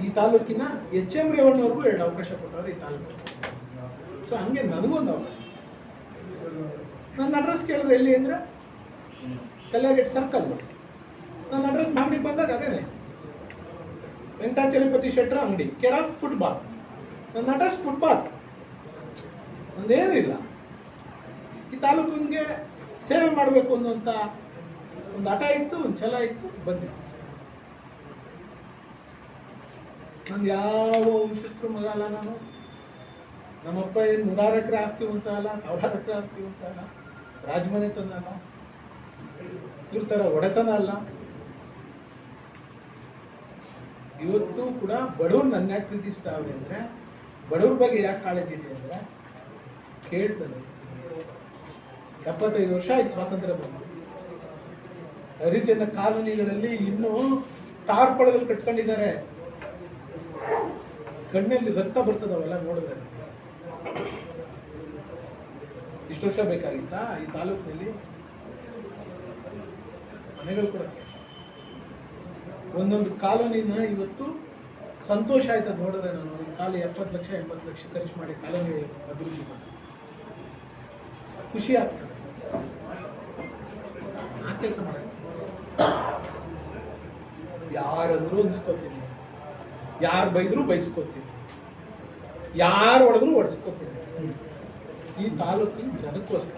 ಈ ತಾಲೂಕಿನ ಎಚ್.ಎಂ. ರೇವಣ್ಣವ್ರಿಗೂ 2 ಅವಕಾಶ ಕೊಟ್ಟವ್ರೆ ಈ ತಾಲೂಕು. ಸೊ ಹಂಗೆ ನನಗೊಂದು ಅವಕಾಶ. ನನ್ನ ಅಡ್ರೆಸ್ ಕೇಳಿದ್ರೆ ಎಲ್ಲಿ ಅಂದ್ರೆ ಕಲ್ಯಾಗೇಟ್ ಸರ್ಕಲ್. ನನ್ನ ಅಡ್ರೆಸ್ ಮಾಗಡಿಗೆ ಬಂದಾಗ ಅದೇನೆ, ವೆಂಕಟಾಚಲಪತಿ ಶೆಟ್ರ ಅಂಗಡಿ, ಕೇರ್ ಆಫ್ ಫುಟ್ಬಾಲ್. ನನ್ನ ಅಡ್ರೆಸ್ ಫುಟ್ಬಾಲ್, ಒಂದೇನು ಇಲ್ಲ. ಈ ತಾಲೂಕಿಗೆ ಸೇವೆ ಮಾಡಬೇಕು ಅನ್ನುವಂಥ ಒಂದು ಹಠ ಇತ್ತು, ಒಂದು ಛಲ ಇತ್ತು, ಬಂದೆ. ನಂದು ಯಾವ ವಂಶಸ್ಥರು ಮಗ ಅಲ್ಲ ನಾನು. ನಮ್ಮಪ್ಪ ಏನು 100 ಎಕರೆ ಆಸ್ತಿ ಅಂತ ಅಲ್ಲ, 1000 ಎಕರೆ ಆಸ್ತಿ ಅಂತ ಅಲ್ಲ, ರಾಜಮನೆತನ ಅಲ್ಲ, ಇವ್ರ ಥರ ಒಡೆತನ ಅಲ್ಲ. ಇವತ್ತು ಕೂಡ ಬಡವ್ರು ನನ್ನ ಯಾಕೆ ಪ್ರೀತಿಸ್ತಾವ್ರೆ ಅಂದರೆ, ಬಡವ್ರ ಬಗ್ಗೆ ಯಾಕೆ ಕಾಳಜಿ ಇದೆ ಅಂದರೆ, ಕೇಳ್ತಾರೆ 75 ವರ್ಷ ಆಯ್ತು ಸ್ವಾತಂತ್ರ್ಯ ಬಂದು. ಹರಿಜನ ಕಾಲೋನಿಗಳಲ್ಲಿ ಇನ್ನೂ ಟಾರ್ಪಳಗಳು ಕಟ್ಕೊಂಡಿದ್ದಾರೆ. ಕಣ್ಣಲ್ಲಿ ರಕ್ತ ಬರ್ತದವೆಲ್ಲ ನೋಡಿದ್ರೆ. ಇಷ್ಟು ವರ್ಷ ಬೇಕಾಗಿತ್ತಾ ಈ ತಾಲೂಕಿನಲ್ಲಿ ಮನೆಗಳು ಕೊಡಕ್ಕೆ? ಒಂದೊಂದು ಕಾಲೋನಿನ ಇವತ್ತು ಸಂತೋಷ ಆಯ್ತದ ನೋಡಿದ್ರೆ. ನಾನು ಒಂದು ಕಾಲ 70 ಲಕ್ಷ 80 ಲಕ್ಷ ಖರ್ಚು ಮಾಡಿ ಕಾಲೋನಿ ಅಭಿವೃದ್ಧಿ ಮಾಡಿಸಿ ಖುಷಿ ಆಗ್ತದೆ. ಆ ಕೆಲಸ ಮಾಡ ಯಾರಂದ್ರೂ ಅನ್ಸ್ಕೋತೀನಿ, ಯಾರು ಬೈದ್ರು ಬೈಸ್ಕೋತೀನಿ, ಯಾರು ಹೊಡೆದ್ರು ಹೊಡೆಸ್ಕೋತೀನಿ. ಈ ತಾಲೂಕಿನ ಜನಕ್ಕೋಸ್ಕರ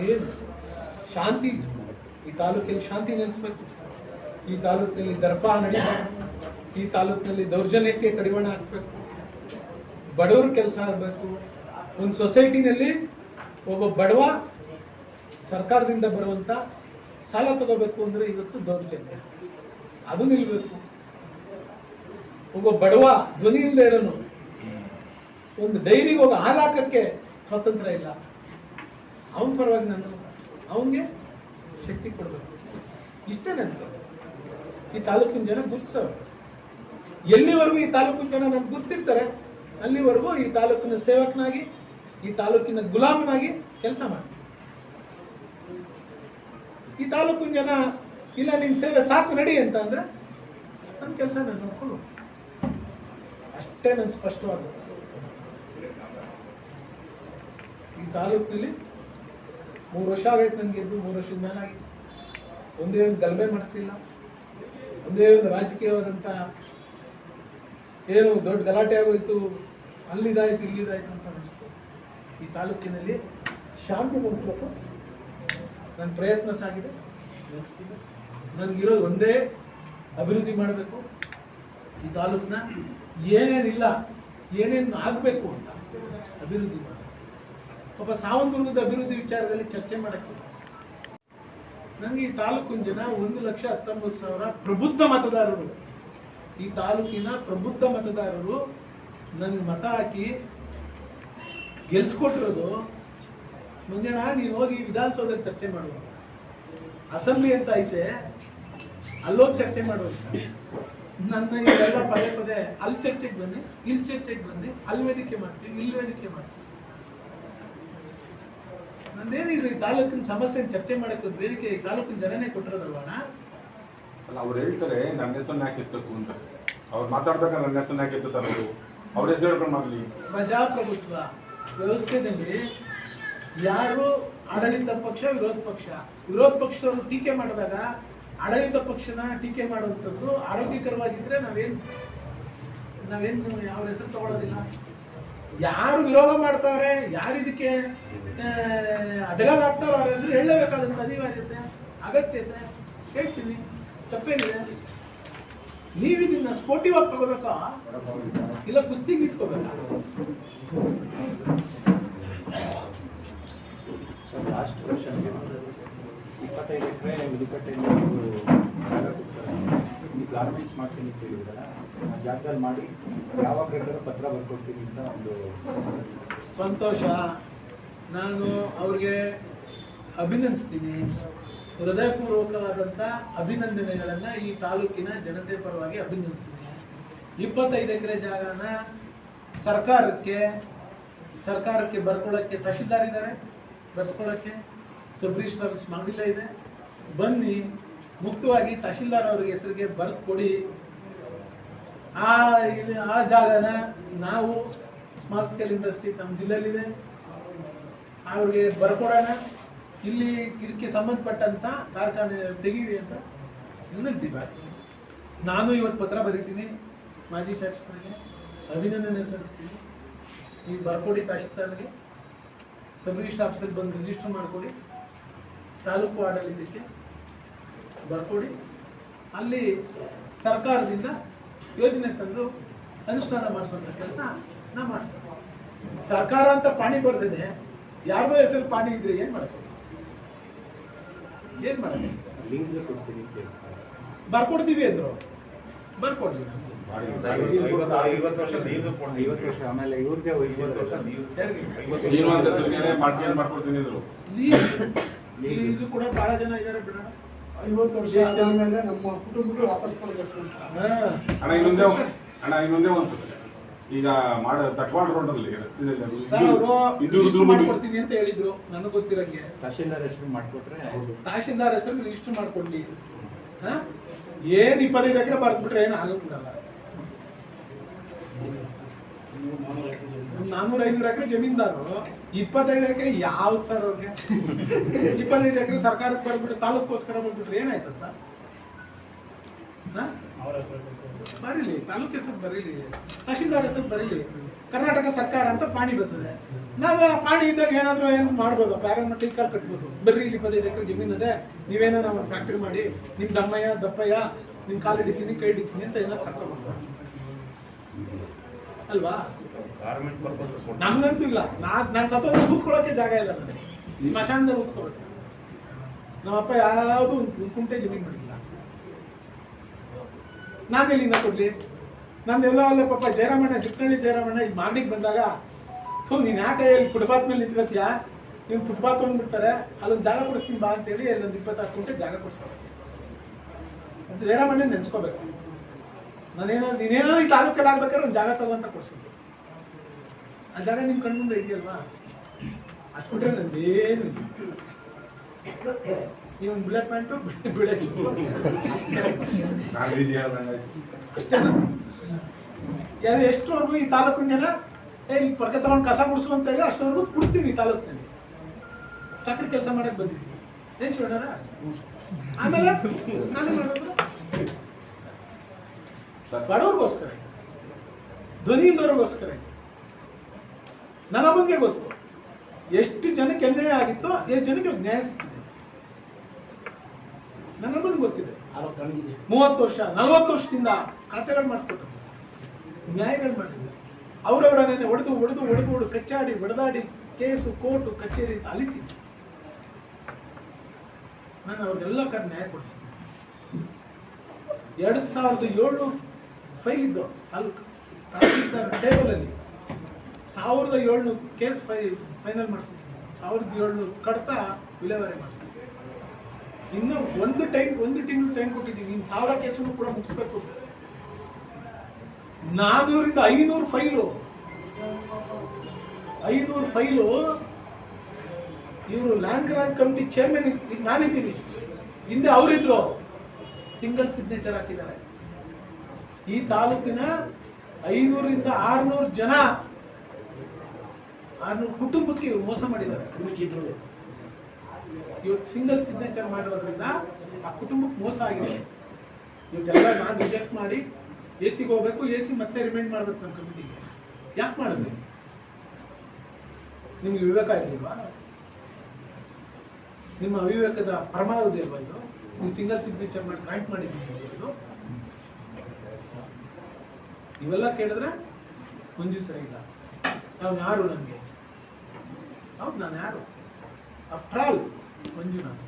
ಏನು ಶಾಂತಿ, ಈ ತಾಲೂಕಿನಲ್ಲಿ ಶಾಂತಿ ನೆಲೆಸಬೇಕು, ಈ ತಾಲೂಕಿನಲ್ಲಿ ದರ್ಪ ನಡೀಬೇಕು, ಈ ತಾಲೂಕಿನಲ್ಲಿ ದೌರ್ಜನ್ಯಕ್ಕೆ ಕಡಿವಾಣ ಹಾಕಬೇಕು, ಬಡವ್ರ ಕೆಲಸ ಆಗಬೇಕು. ಒಂದು ಸೊಸೈಟಿನಲ್ಲಿ ಒಬ್ಬ ಬಡವ ಸರ್ಕಾರದಿಂದ ಬರುವಂತ ಸಾಲ ತಗೋಬೇಕು ಅಂದ್ರೆ ಇವತ್ತು ದೌರ್ಜನ್ಯ, ಅದು ನಿಲ್ಬೇಕು. ಒಬ್ಬ ಬಡವ ಧ್ವನಿ ಇಲ್ಲದೆ ಇರೋನು ಒಂದು ಡೈರಿಗೆ ಹೋಗಿ ಹಾಲು ಹಾಕಕ್ಕೆ ಸ್ವಾತಂತ್ರ್ಯ ಇಲ್ಲ, ಅವನ ಪರವಾಗಿ ನಾನು ಅವನಿಗೆ ಶಕ್ತಿ ಕೊಡಬೇಕು. ಇಷ್ಟೇ ನನ್ನ ಕೆಲಸ. ಈ ತಾಲೂಕಿನ ಜನ ಗುರ್ಸವ್ರು. ಎಲ್ಲಿವರೆಗೂ ಈ ತಾಲೂಕಿನ ಜನ ನಮ್ಗೆ ಗುರ್ಸಿರ್ತಾರೆ ಅಲ್ಲಿವರೆಗೂ ಈ ತಾಲೂಕಿನ ಸೇವಕನಾಗಿ, ಈ ತಾಲೂಕಿನ ಗುಲಾಮನಾಗಿ ಕೆಲಸ ಮಾಡ್ತೀನಿ. ಈ ತಾಲೂಕಿನ ಜನ ಇಲ್ಲ ನಿನ್ನ ಸೇವೆ ಸಾಕು ನಡಿ ಅಂತ ಅಂದ್ರೆ ನನ್ನ ಕೆಲಸ ನಾನು ನೋಡ್ಕೊಂಡು ಅಷ್ಟೇ. ನನ್ನ ಸ್ಪಷ್ಟವಾದ ಈ ತಾಲೂಕಿನಲ್ಲಿ 3 ವರ್ಷ ಆಗೈತೆ ನನಗೆ ಗೆದ್ದು, 3 ವರ್ಷದ ಮೇಲಾಗಿತ್ತು. ಒಂದೇ ಒಂದು ಗಲಭೆ ಮಾಡಿಸ್ಲಿಲ್ಲ, ಒಂದೇ ಒಂದು ರಾಜಕೀಯವಾದಂಥ ಏನು ದೊಡ್ಡ ಗಲಾಟೆ ಆಗೋಯ್ತು, ಅಲ್ಲಿದಾಯ್ತು ಇಲ್ಲಿದಾಯ್ತು ಅಂತ ಅನಿಸ್ತು. ಈ ತಾಲೂಕಿನಲ್ಲಿ ಶಾಂತಿ ಮುಗಿಸ್ಬೇಕು ನನ್ನ ಪ್ರಯತ್ನ ಸಾಗಿದೆ, ಮುಗಿಸ್ತೀನಿ. ನನಗಿರೋದು ಒಂದೇ, ಅಭಿವೃದ್ಧಿ ಮಾಡಬೇಕು. ಈ ತಾಲೂಕಿನ ಏನೇನಿಲ್ಲ, ಏನೇನು ಆಗಬೇಕು ಅಂತ ಅಭಿವೃದ್ಧಿ ಮಾಡಬೇಕು. ಪಾಪ ಸಾವಂತುರ್ಗದ ಅಭಿವೃದ್ಧಿ ವಿಚಾರದಲ್ಲಿ ಚರ್ಚೆ ಮಾಡೋಕ್ಕೆ ನನಗೆ ಈ ತಾಲೂಕಿನ ಜನ 1,19,000 ಪ್ರಬುದ್ಧ ಮತದಾರರು, ಈ ತಾಲೂಕಿನ ಪ್ರಬುದ್ಧ ಮತದಾರರು ನನಗೆ ಮತ ಹಾಕಿ ಗೆಲ್ಸ್ಕೊಟ್ಟಿರೋದು. ಮುಂಜಾನೆ ನೀನು ಹೋಗಿ ವಿಧಾನಸೌಧದಲ್ಲಿ ಚರ್ಚೆ ಮಾಡುವ, ಅಸೆಂಬ್ಲಿ ಅಂತ ಐತೆ ಅಲ್ಲೋಗಿ ಚರ್ಚೆ ಮಾಡೋದು. ನನ್ನ ಇವೆಲ್ಲ ಪದೇ ಪದೇ ಅಲ್ಲಿ ಚರ್ಚೆಗೆ ಬನ್ನಿ, ಇಲ್ಲಿ ಚರ್ಚೆಗೆ ಬನ್ನಿ, ಅಲ್ಲಿ ವೇದಿಕೆ ಮಾಡ್ತೀವಿ, ಇಲ್ಲಿ ವೇದಿಕೆ ಮಾಡ್ತೀವಿ. ನಂದೇನಿಲ್ರಿ ತಾಲೂಕಿನ ಸಮಸ್ಯೆ ಚರ್ಚೆ ಮಾಡಕ್ಕೆ ವೇದಿಕೆ ಈ ತಾಲೂಕಿನ ಜನನೇ ಕೊಟ್ಟಿರೋದಲ್ವಣ. ಅಲ್ಲ ಅವ್ರು ಹೇಳ್ತಾರೆ ನನ್ನ ಹೆಸರನ್ನ ಯಾಕೆ ಎತ್ತಬೇಕು ಅಂತ. ಅವ್ರು ಮಾತಾಡ್ಬೇಕಾದ್ರೆ ನನ್ನ ಹೆಸರನ್ನ ಯಾಕೆ ಎತ್ತುತ್ತಾರೆ ಅವರು? ಅವ್ರ ಹೆಸರು ಹೇಳ್ಕೊಂಡು ಮಾಡಲಿ. ಪ್ರಜಾಪ್ರಭುತ್ವ ವ್ಯವಸ್ಥೆಯಲ್ಲಿ ಯಾರು ಆಡಳಿತ ಪಕ್ಷ, ವಿರೋಧ ಪಕ್ಷದವರು ಟೀಕೆ ಮಾಡಿದಾಗ ಆಡಳಿತ ಪಕ್ಷನ ಟೀಕೆ ಮಾಡುವಂಥದ್ದು ಆರೋಗ್ಯಕರವಾಗಿದ್ರೆ ನಾವೇನು ಯಾವ ಹೆಸರು ತಗೊಳ್ಳೋದಿಲ್ಲ. ಯಾರು ವಿರೋಧ ಮಾಡ್ತಾವ್ರೆ, ಯಾರು ಇದಕ್ಕೆ ಅಡ್ಡಗಾಲ ಹಾಕ್ತಾವ್ರೆ ಅವ್ರ ಹೆಸರು ಹೇಳಲೇಬೇಕಾದಂಥ ಅನಿವಾರ್ಯತೆ, ಅಗತ್ಯತೆ. ಹೇಳ್ತೀನಿ, ತಪ್ಪೇನಿದೆ. ನೀವು ಇದನ್ನ ಸ್ಪೋರ್ಟಿವ್ ಆಗಿ ತಗೋಬೇಕಾ ಇಲ್ಲ ಕುಸ್ತಿಗೆ ಇಟ್ಕೋಬೇಕಾ? ಸರ್ ಲಾಸ್ಟ್ ಕ್ವಶನ್ಗೆ 25 ಎಕರೆ ಉಳಿಕಟ್ಟೆಯಲ್ಲಿ ನೀವು ಜಾಗ ಕೊಡ್ತಾರೆ, ನೀವು ಗಾರ್ಮೆಂಟ್ಸ್ ಮಾಡ್ತೀನಿ ಅಂತ ಹೇಳಿದ್ರಲ್ಲ, ಆ ಜಾಗದಲ್ಲಿ ಮಾಡಿ ಯಾವಾಗ ಬೇಕಾದ್ರೂ ಪತ್ರ ಬರ್ಕೊಡ್ತೀನಿ ಅಂತ ಒಂದು ಸಂತೋಷ. ನಾನು ಅವ್ರಿಗೆ ಅಭಿನಂದಿಸ್ತೀನಿ, ಹೃದಯಪೂರ್ವಕವಾದಂಥ ಅಭಿನಂದನೆಗಳನ್ನು ಈ ತಾಲೂಕಿನ ಜನತೆ ಪರವಾಗಿ ಅಭಿನಂದಿಸ್ತೀನಿ. 25 ಎಕರೆ ಜಾಗನ ಸರ್ಕಾರಕ್ಕೆ ಬರ್ಕೊಳ್ಳೋಕ್ಕೆ ತಹಶೀಲ್ದಾರ್ ಇದ್ದಾರೆ, ಬರ್ಸ್ಕೊಳ್ಳೋಕ್ಕೆ ಸಬ್ ರಿಜಿಸ್ಟ್ರಾರ್ ಮಾಡಿಲ್ಲ ಇದೆ. ಬನ್ನಿ ಮುಕ್ತವಾಗಿ ತಹಶೀಲ್ದಾರ್ ಅವ್ರಿಗೆ ಹೆಸರಿಗೆ ಬರೆದು ಕೊಡಿ. ಆ ಜಾಗನ ನಾವು ಸ್ಮಾಲ್ ಸ್ಕೇಲ್ ಇಂಡಸ್ಟ್ರಿ ನಮ್ಮ ಜಿಲ್ಲೆಯಲ್ಲಿದೆ, ಅವ್ರಿಗೆ ಬರ್ಕೊಡೋಣ. ಇಲ್ಲಿ ಇದಕ್ಕೆ ಸಂಬಂಧಪಟ್ಟಂತ ಕಾರ್ಖಾನೆ ತೆಗೀರಿ ಅಂತ ನಿಲ್ತೀವಿ. ನಾನು ಇವತ್ತು ಪತ್ರ ಬರೀತೀನಿ ಮಾಜಿ ಶಾಸಕರಿಗೆ, ಅಭಿನಂದನೆ ಸಲ್ಲಿಸ್ತೀನಿ. ಈಗ ಬರ್ಕೊಡಿ ತಹಶೀಲ್ದಾರ್ಗೆ, ಸಬ್ ರಿಜಿಸ್ಟರ್ ಆಫೀಸಲ್ಲಿ ಬಂದು ರಿಜಿಸ್ಟರ್ ಮಾಡಿಕೊಡಿ, ತಾಲೂಕು ಆಡಳಿತಕ್ಕೆ ಬರ್ಕೊಡಿ. ಅಲ್ಲಿ ಸರ್ಕಾರದಿಂದ ಯೋಜನೆ ತಂದು ಅನುಷ್ಠಾನ ಮಾಡಿಸುವಂಥ ಕೆಲಸ ನಾ ಮಾಡಿಸ್ತೀನಿ. ಸರ್ಕಾರ ಅಂತ ಪಾಣಿ ಬರ್ದಿದೆ, ಯಾರ್ದೋ ಹೆಸರು ಪಾಣಿ ಇದ್ರೆ ಏನು ಮಾಡ್ತೀವಿ? ಏನು ಮಾಡ್ತೀವಿ? ಲೀಸ್ ಕೊಡ್ತೀನಿ ಅಂತ ಹೇಳ್ತಾರೆ. ಬರ್ಕೊಡ್ತೀವಿ ಅಂದ್ರು, ಬರ್ಕೊಡ್ಲಿ. 50 ವರ್ಷ ಆಮೇಲೆ ಇವ್ರಿಗೆ ಶ್ರೀನಿವಾಸ ಹೆಸರಿಗೆ ಮಾಡ್ಕೊಡ್ತೀನಿ ಅಂದ್ರು. ಲೀಸು ಕೂಡ ಬಹಳ ಜನ ಇದ್ದಾರೆ ಬಿಡೋಣ. 50 ವರ್ಷ ಆದ್ಮೇಲೆ ನಮ್ಮ ಕುಟುಂಬಕ್ಕೆ ವಾಪಸ್ ಕೊಡಬೇಕು ಅಂತ. ಅಣ್ಣ ಇನ್ನೊಂದೇ ಒಂದು ಪ್ರಶ್ನೆ. ಈಗ ತಟ್ವಾಡ ರೋಡಲ್ಲಿ ರಸ್ತೆಯಲ್ಲಿ ರಿಜಿಸ್ಟರ್ ಮಾಡ್ಕೊಡ್ತೀನಿ ಅಂತ ಹೇಳಿದ್ರು, ನನಗೆ ಗೊತ್ತಿರಂಗೆ. ತಹಶೀಲ್ದಾರ್ ಹೆಸರು ಮಾಡ್ಕೊಟ್ರೆ ತಹಶೀಲ್ದಾರ್ ಹೆಸರು ರಿಜಿಸ್ಟರ್ ಮಾಡ್ಕೊಡ್ಲಿ. ಏನ್ 25 ಎಕರೆ ಬರ್ದ್ಬಿಟ್ರೆ ಏನು ಆಗಕ್ಕಿಲ್ಲ. 400-500 ಎಕರೆ ಜಮೀನ್ದಾರು 25 ಎಕರೆ ಯಾವ್ದು ಸರ್ ಅವ್ರಿಗೆ? 25 ಎಕರೆ ಸರ್ಕಾರಕ್ಕೆ ಬರ್ಬಿಟ್ಟು ತಾಲೂಕೋಸ್ಕರ ಬರ್ಬಿಟ್ರೆ ಏನಾಯ್ತದ ಸರ್? ಬರೀಲಿ, ತಾಲೂಕು ಹೆಸರು ಬರೀಲಿ, ತಹಶೀಲ್ದಾರ್ ಹೆಸರು ಬರೀಲಿ, ಕರ್ನಾಟಕ ಸರ್ಕಾರ ಅಂತ ಪಾಣಿ ಬರ್ತದೆ. ನಾವು ಆ ಪಾಣಿ ಇದ್ದಾಗ ಏನಾದ್ರು ಏನು ಮಾಡ್ಬೋದು, ಯಾರನ್ನ ಕೈ ಕಾಲು ಕಟ್ಬೋದು. ಬರ್ರಿ, ಇಲ್ಲಿ 25 ಎಕರೆ ಜಮೀನು ಇದೆ, ನೀವೇನೋ ನಾವು ಫ್ಯಾಕ್ಟ್ರಿ ಮಾಡಿ ನಿಮ್ ದಪ್ಪಯ್ಯ ನಿಮ್ ಕಾಲು ಹಿಡಿತೀನಿ ಕೈ ಹಿಡಿತೀನಿ ಅಂತ ಏನೋ ಕರ್ಕೊಂಡು ಅಲ್ವಾ? ನಮ್ಗಂತೂ ಇಲ್ಲ. ನಾನು ಸತ್ತೋದ್ರೆ ಕೂತ್ಕೊಳ್ಳೋಕೆ ಜಾಗ ಇಲ್ಲ, ನನಗೆ ಸ್ಮಶಾನದಲ್ಲಿ ಕೂತ್ಕೋಬೇಕು. ನಮ್ಮಪ್ಪ ಯಾವುದು ಒಂದು ಕುಂಟೆ ಜಮೀನು ಮಾಡಿಲ್ಲ. ನಾನು ಎಲ್ಲಿಂದ ಕೊಡ್ಲಿ? ನಂದೆಲ್ಲ ಅಲ್ಲ ಪಾಪ. ಜಯರಾಮಣ್ಣ, ಚಿಕ್ಕನಳ್ಳಿ ಜಯರಾಮಣ್ಣ ಇಲ್ಲಿ ಮಾರ್ನಿಂಗ್ ಬಂದಾಗ, ನೀನು ಯಾಕೆ ಇಲ್ಲಿ ಫುಟ್ಪಾತ್ ಮೇಲೆ ನಿಂತ್ಕೊತೀಯಾ, ನೀವು ಫುಟ್ಪಾತ್ ಅಂದ್ಬಿಡ್ತಾರೆ, ಅಲ್ಲೊಂದು ಜಾಗ ಕೊಡಿಸ್ತೀನಿ ಬಾ ಅಂತೇಳಿ ಅಲ್ಲೊಂದು 26 ಕುಂಟೆ ಜಾಗ ಕೊಡಿಸ್ತಾರೆ. ಅಂತ ಜಯರಾಮಣ್ಣ ನೆನ್ಸ್ಕೋಬೇಕು. ನೀನೇನೋ ಈ ತಾಲೂಕಲ್ಲಿ ಆಗ್ಬೇಕಾದ್ರೆ ಒಂದು ಜಾಗ ತಗೊಂತ ಕೊಡ್ಸೋದು. ಆ ಜಾಗ ನಿಮ್ಮ ಕಣ್ಮುಂದೆ ಇದೆಯಲ್ವಾ? ಅಷ್ಟು ಬಿಟ್ರೆ ನಂದೇನು ನೀವು ಒಂದು ಬುಲೆಟ್ ಪ್ಯಾಂಟು ಬಿಳೆ ಅಷ್ಟೇ. ಯಾರು ಎಷ್ಟುವರೆಗೂ ಈ ತಾಲೂಕಿನ ಜನ ಇಲ್ಲಿ ಪರ್ಕೆ ತಗೊಂಡು ಕಸ ಗುಡಿಸು ಅಂತ ಹೇಳಿ ಅಷ್ಟವರೆಗೂ ಕುಡಿಸ್ತೀವಿ ಈ ತಾಲೂಕಿನಲ್ಲಿ. ಚಕ್ರ ಕೆಲಸ ಮಾಡಕ್ ಬಂದಿದ್ವಿ ಏನ್ ಶಿವಣ್ಣರ. ಆಮೇಲೆ ನಾನು ಮಾಡೋದು ಬಡವ್ರಿಗೋಸ್ಕರ, ಧ್ವನಿ ಇಲ್ಲದವ್ರಿಗೋಸ್ಕರ. ನನ್ನ ಬಗ್ಗೆ ಗೊತ್ತು ಎಷ್ಟು ಜನಕ್ಕೆ ಅನ್ಯಾಯ ಆಗಿತ್ತೋ ಎಷ್ಟು ಜನಕ್ಕೆ ನ್ಯಾಯ ಸಿಕ್ಕಿದೆ. ನನ್ನ ಬಗ್ಗೆ ಗೊತ್ತಿದೆ. 30 ವರ್ಷ 40 ವರ್ಷದಿಂದ ಖಾತೆಗಳು ಮಾಡ್ಕೊಟ್ಟು ನ್ಯಾಯಗಳು ಮಾಡಿದ್ದಾರೆ. ಅವರವರನ್ನೇ ಹೊಡೆದು ಕಚ್ಚಾಡಿ ಹೊಡೆದಾಡಿ ಕೇಸು ಕೋರ್ಟು ಕಚೇರಿ ಅಂತ ಅಲಿತೀನಿ. ನಾನು ಅವ್ರಿಗೆಲ್ಲ ನ್ಯಾಯ ಕೊಡ್ತೀನಿ. 2700 ಫೈಲ್ ಇದ್ದು ತಾಲೂಕು ಟೇಬಲ್ ಅಲ್ಲಿ 1700 ಕೇಸ್ ಫೈನಲ್ ಮಾಡಿಸಿದ್ದೀನಿ. 1700 ಕಡ್ತ ವಿಲೇವಾರಿ ಮಾಡಿಸ್ತೀನಿ. ಇನ್ನು ಒಂದು ತಿಂಗಳು ಟೈಮ್ ಕೊಟ್ಟಿದ್ದೀನಿ. ಇನ್ನು 1000 ಕೇಸನ್ನು ಕೂಡ ಮುಗಿಸ್ಬೇಕು. 400ರಿಂದ 500 ಫೈಲು ಇವರು ಲ್ಯಾಂಡ್ ಗ್ರಾಂಟ್ ಕಮಿಟಿ ಚೇರ್ಮನ್ ನಾನಿದ್ದೀನಿ, ಹಿಂದೆ ಅವರಿದ್ರು. ಸಿಂಗಲ್ ಸಿಗ್ನೇಚರ್ ಹಾಕಿದ್ದಾರೆ. ಈ ತಾಲೂಕಿನ 500ರಿಂದ 600 ಜನ 600 ಕುಟುಂಬಕ್ಕೆ ಇವರು ಮೋಸ ಮಾಡಿದ್ದಾರೆ. ಇವತ್ತು ಸಿಂಗಲ್ ಸಿಗ್ನೇಚರ್ ಮಾಡಿರೋದ್ರಿಂದ ಆ ಕುಟುಂಬಕ್ಕೆ ಮೋಸ ಆಗಿದೆ. ಇವತ್ತೆಲ್ಲ ನಾನು ರಿಜೆಕ್ಟ್ ಮಾಡಿ ಎಸಿಗೆ ಹೋಗ್ಬೇಕು, ಎಸಿ ಮತ್ತೆ ರಿಮೈಂಡ್ ಮಾಡ್ಬೇಕು ನಮ್ಮ ಕಮಿಟಿಗೆ. ಯಾಕೆ ಮಾಡಿದ್ರಿ? ನಿಮ್ಗೆ ವಿವೇಕ ಇರಲಿಲ್ವಾ? ನಿಮ್ಮ ಅವಿವೇಕದ ಪರಮಾವಧಿ ಅಲ್ವಾ ಇದು? ನೀವು ಸಿಂಗಲ್ ಸಿಗ್ನೇಚರ್ ಮಾಡಿ ಗ್ರಾಂಟ್ ಮಾಡಿದ್ದೀವಿ. ಇವೆಲ್ಲ ಕೇಳಿದ್ರೆ ಮುಂಜಿ ಸರಿ ಇಲ್ಲ. ನಾವು ಯಾರು? ನನಗೆ ಹೌದು, ನಾನು ಯಾರು? ಆಫ್ಟರ್ ಆಲ್ ಮಂಜುನಾಥ್,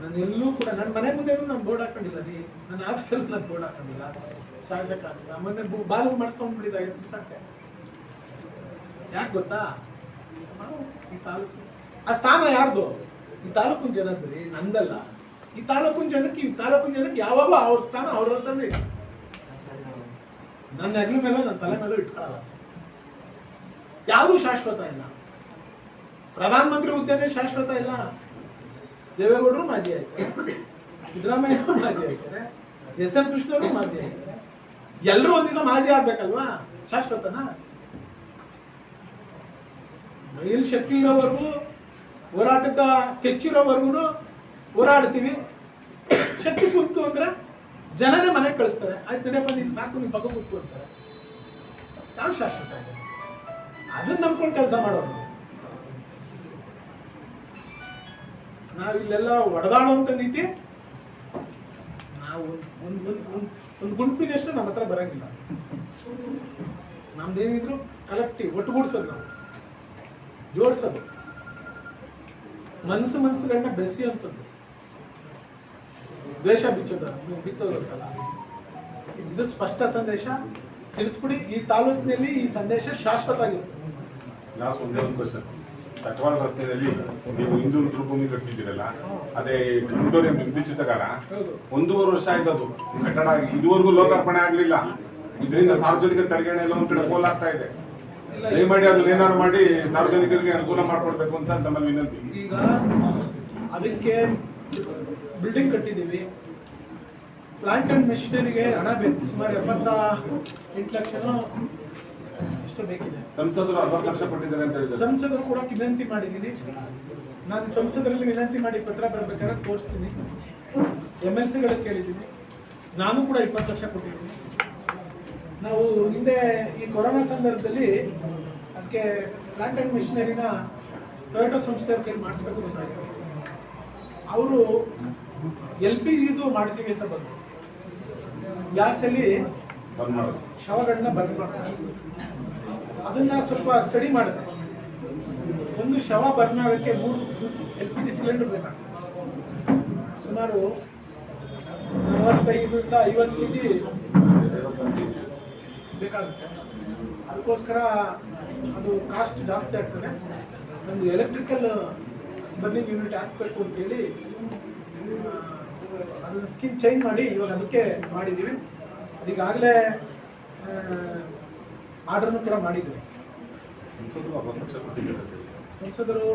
ನಾನು ಎಲ್ಲೂ ಕೂಡ ನನ್ನ ಮನೆ ಮುಂದೆ ನಾನು ಬೋರ್ಡ್ ಹಾಕೊಂಡಿಲ್ಲ ರೀ, ನನ್ನ ಆಫೀಸಲ್ಲಿ ನಾನು ಬೋರ್ಡ್ ಹಾಕೊಂಡಿಲ್ಲ. ಶಾಸಕ ಆಮೇಲೆ ಬಾಲು ಮಾಡಿಸ್ಕೊಂಡ್ಬಿಟ್ಟಿದ್ದ 5%. ಯಾಕೆ ಗೊತ್ತಾ, ನಾವು ಈ ತಾಲೂಕು ಆ ಸ್ಥಾನ ಯಾರ್ದು? ಈ ತಾಲೂಕಿನ ಜನದ್ದು ರೀ, ನಂದಲ್ಲ. ಈ ತಾಲೂಕಿನ ಜನಕ್ಕೆ ಯಾವಾಗಲೂ ಅವ್ರ ಸ್ಥಾನ ಅವ್ರ ಹತ್ರನೇ ಇದೆ. ನನ್ನ ಹೆಗ್ಲ ಮೇಲೂ ನನ್ನ ತಲೆ ಮೇಲೂ ಇಟ್ಕೊಳ್ಳಲ್ಲ. ಯಾರೂ ಶಾಶ್ವತ ಇಲ್ಲ. ಪ್ರಧಾನಮಂತ್ರಿ ಹುದ್ದೆನೇ ಶಾಶ್ವತ ಇಲ್ಲ. ದೇವೇಗೌಡರು ಮಾಜಿ ಆಯ್ತಾರೆ, ಸಿದ್ದರಾಮಯ್ಯರು ಮಾಜಿ ಆಯ್ತಾರೆ, ಎಸ್.ಎಂ. ಕೃಷ್ಣರು ಮಾಜಿ ಆಯ್ತಾರೆ. ಎಲ್ಲರೂ ಒಂದ್ ದಿವಸ ಮಾಜಿ ಆಗ್ಬೇಕಲ್ವಾ? ಶಾಶ್ವತನಾ? ಮೈಲ್ ಶಕ್ತಿ ಇರೋವರೆಗೂ, ಹೋರಾಟದ ಕೆಚ್ಚಿರೋವರೆಗೂ ಹೋರಾಡ್ತೀವಿ. ಶಕ್ತಿ ಕುಂತು ಅಂದ್ರೆ ಜನನೇ ಮನೆಗೆ ಕಳಿಸ್ತಾರೆ. ಆಯ್ತು ನಡಿಯಪ್ಪ, ನೀನು ಸಾಕು, ನೀನು ಪಕ್ಕ ಕೂತು ಅಂತಾರೆ. ಯಾವ ಶಾಶ್ವತ ಇದೆ? ಅದನ್ನ ನಂಬ್ಕೊಂಡು ಕೆಲಸ ಮಾಡೋದು. ನಾವಿಲ್ಲೆಲ್ಲ ಒಡೆದಾಡುವಂತ ನೀತಿ, ನಾವು ಒಂದು ಗುಂಪಿನಷ್ಟು ನಮ್ಮ ಹತ್ರ ಬರಂಗಿಲ್ಲ. ನಮ್ದೇನಿದ್ರು ಕಲೆಕ್ಟಿವ್ ಒಟ್ಟುಗೂಡ್ಸೋದು, ನಾವು ಜೋಡಿಸೋದು, ಮನಸ್ಸುಗಳನ್ನ ಬೆಸೆಯುವಂಥದ್ದು, ದ್ವೇಷ ಬಿತ್ತೋದಲ್ಲ. ಇದು ಸ್ಪಷ್ಟ ಸಂದೇಶ ತಿಳಿಸ್ಬಿಡಿ. ಈ ತಾಲೂಕಿನಲ್ಲಿ ಈ ಸಂದೇಶ ಶಾಶ್ವತ ಆಗಿರುತ್ತೆ. ಲಾಸ್ಟ್ ಒಂದೇ ಒಂದು ಕ್ವಶನ್. ಕಟ್ವಾಳ ರಸ್ತೆಯಲ್ಲಿ ನೀವು ಹಿಂದೂ ರುದ್ರಭೂಮಿ ಕಟ್ಸಿದ್ದೀರಲ್ಲ, ಅದೇ ಮುಂದೋರೆ ನಿರ್ದಿಷ್ಟಗಾರ 1.5 ವರ್ಷ ಆಯ್ತು ಅದು ಕಟ್ಟಡ ಆಗಿ, ಇದುವರೆಗೂ ಲೋಕಾರ್ಪಣೆ ಆಗ್ಲಿಲ್ಲ. ಇದರಿಂದ ಸಾರ್ವಜನಿಕ ತೆರಿಗೆಣೆ ಎಲ್ಲ ಒಂದ್ ಕಡೆ ಹೋಲಾಗ್ತಾ ಇದೆ. ದಯಮಾಡಿ ಅದು ಏನಾದ್ರು ಮಾಡಿ ಸಾರ್ವಜನಿಕರಿಗೆ ಅನುಕೂಲ ಮಾಡ್ಕೊಡ್ಬೇಕು ಅಂತ ನಮ್ಮಲ್ಲಿ ವಿನಂತಿ. ಈಗ ಅದಕ್ಕೆ ಬಿಲ್ಡಿಂಗ್ ಕಟ್ಟಿದ್ದೀವಿ, ಪ್ಲಾಂಟ್ ಅಂಡ್ ಮೆಷಿನರಿಗೆ ಹಣ ಬೇಕು. ಸುಮಾರು 78 ಲಕ್ಷನೋ ಎಷ್ಟು ಬೇಕಿದೆ. ಸಂಸದರು 60 ಲಕ್ಷ ಕೊಟ್ಟಿದ್ದಾರೆ ಅಂತ ಹೇಳಿದ್ದಾರೆ. ಸಂಸದರು ಕೂಡ ವಿನಂತಿ ಮಾಡಿದ್ದೀನಿ. ನಾನು ಸಂಸದರಲ್ಲಿ ವಿನಂತಿ ಮಾಡಿ ಪತ್ರ ಬರ್ಬೇಕಾದ್ರೆ ತೋರಿಸ್ತೀನಿ. MLC-ಗಳಿಗೆ ಕೇಳಿದ್ದೀನಿ. ನಾನು ಕೂಡ 20 ಲಕ್ಷ ಕೊಟ್ಟಿದ್ದೀನಿ. ನಾವು ಹಿಂದೆ ಈ ಕೊರೋನಾ ಸಂದರ್ಭದಲ್ಲಿ ಅದಕ್ಕೆ ಪ್ಲಾಂಟ್ ಅಂಡ್ ಮಿಷನರಿನ ಟೊಯೋಟಾ ಸಂಸ್ಥೆಯವ್ರ ಕೈಲಿ ಮಾಡಿಸ್ಬೇಕು ಗೊತ್ತಾಯಿತು. ಅವರು LPG ಮಾಡ್ತೀವಿ ಅಂತ ಬಂದರು. ಗ್ಯಾಸಲ್ಲಿ ಶವಗಳನ್ನ ಬರ್ನ್ ಮಾಡೋದು, ಅದನ್ನ ಸ್ವಲ್ಪ ಸ್ಟಡಿ ಮಾಡಿದೆ. ಒಂದು ಶವ ಬರ್ನ್ ಆಗೋಕ್ಕೆ 3 LPG ಸಿಲಿಂಡರ್ ಬೇಕಾಗ್ತದೆ. ಸುಮಾರು 45 to 50 kg ಬೇಕಾಗುತ್ತೆ. ಅದಕ್ಕೋಸ್ಕರ ಅದು ಕಾಸ್ಟ್ ಜಾಸ್ತಿ ಆಗ್ತದೆ. ಒಂದು ಎಲೆಕ್ಟ್ರಿಕಲ್ ಬರ್ನಿಂಗ್ ಯೂನಿಟ್ ಹಾಕಬೇಕು ಅಂತೇಳಿ ಅದನ್ನು ಸ್ಕೀಮ್ ಚೇಂಜ್ ಮಾಡಿ ಇವಾಗ ಅದಕ್ಕೆ ಮಾಡಿದ್ದೀವಿ. ಅದೀಗಾಗಲೇ ಆರ್ಡರ್ನು ಕೂಡ ಮಾಡಿದ್ದೀವಿ. ಸಂಸದರು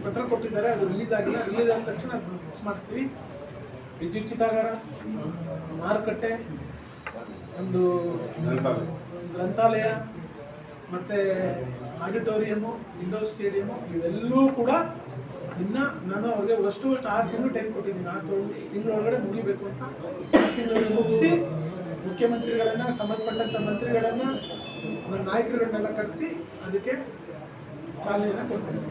ಪತ್ರ ಕೊಟ್ಟಿದ್ದಾರೆ, ಅದು ರಿಲೀಸ್ ಆಗಿಲ್ಲ. ರಿಲೀಸ್ ಆದ ತಕ್ಷಣ ಫಿಕ್ಸ್ ಮಾಡಿಸ್ತೀವಿ. ವಿದ್ಯುತ್ ಚಿತಾಗಾರ, ಮಾರುಕಟ್ಟೆ, ಒಂದು ಗ್ರಂಥಾಲಯ, ಮತ್ತೆ ಆಡಿಟೋರಿಯಮು, ಇಂಡೋರ್ ಸ್ಟೇಡಿಯಮು, ಇವೆಲ್ಲೂ ಕೂಡ ಇನ್ನ ನಾನು ಅವ್ರಿಗೆ ಅಷ್ಟು 6 ತಿಂಗಳು ಟೈಮ್ ಕೊಟ್ಟಿದ್ದೀನಿ. 6 ತಿಂಗಳೊಳಗಡೆ ಮುಗಿಬೇಕು ಅಂತ. 6 ತಿಂಗಳು ಮುಗಿಸಿ ಮುಖ್ಯಮಂತ್ರಿಗಳನ್ನ, ಸಂಬಂಧಪಟ್ಟಂತ ಮಂತ್ರಿಗಳನ್ನ, ನಾಯಕರುಗಳನ್ನೆಲ್ಲ ಕರೆಸಿ ಅದಕ್ಕೆ ಚಾಲನೆಯನ್ನ ಕೊಡ್ತೇನೆ.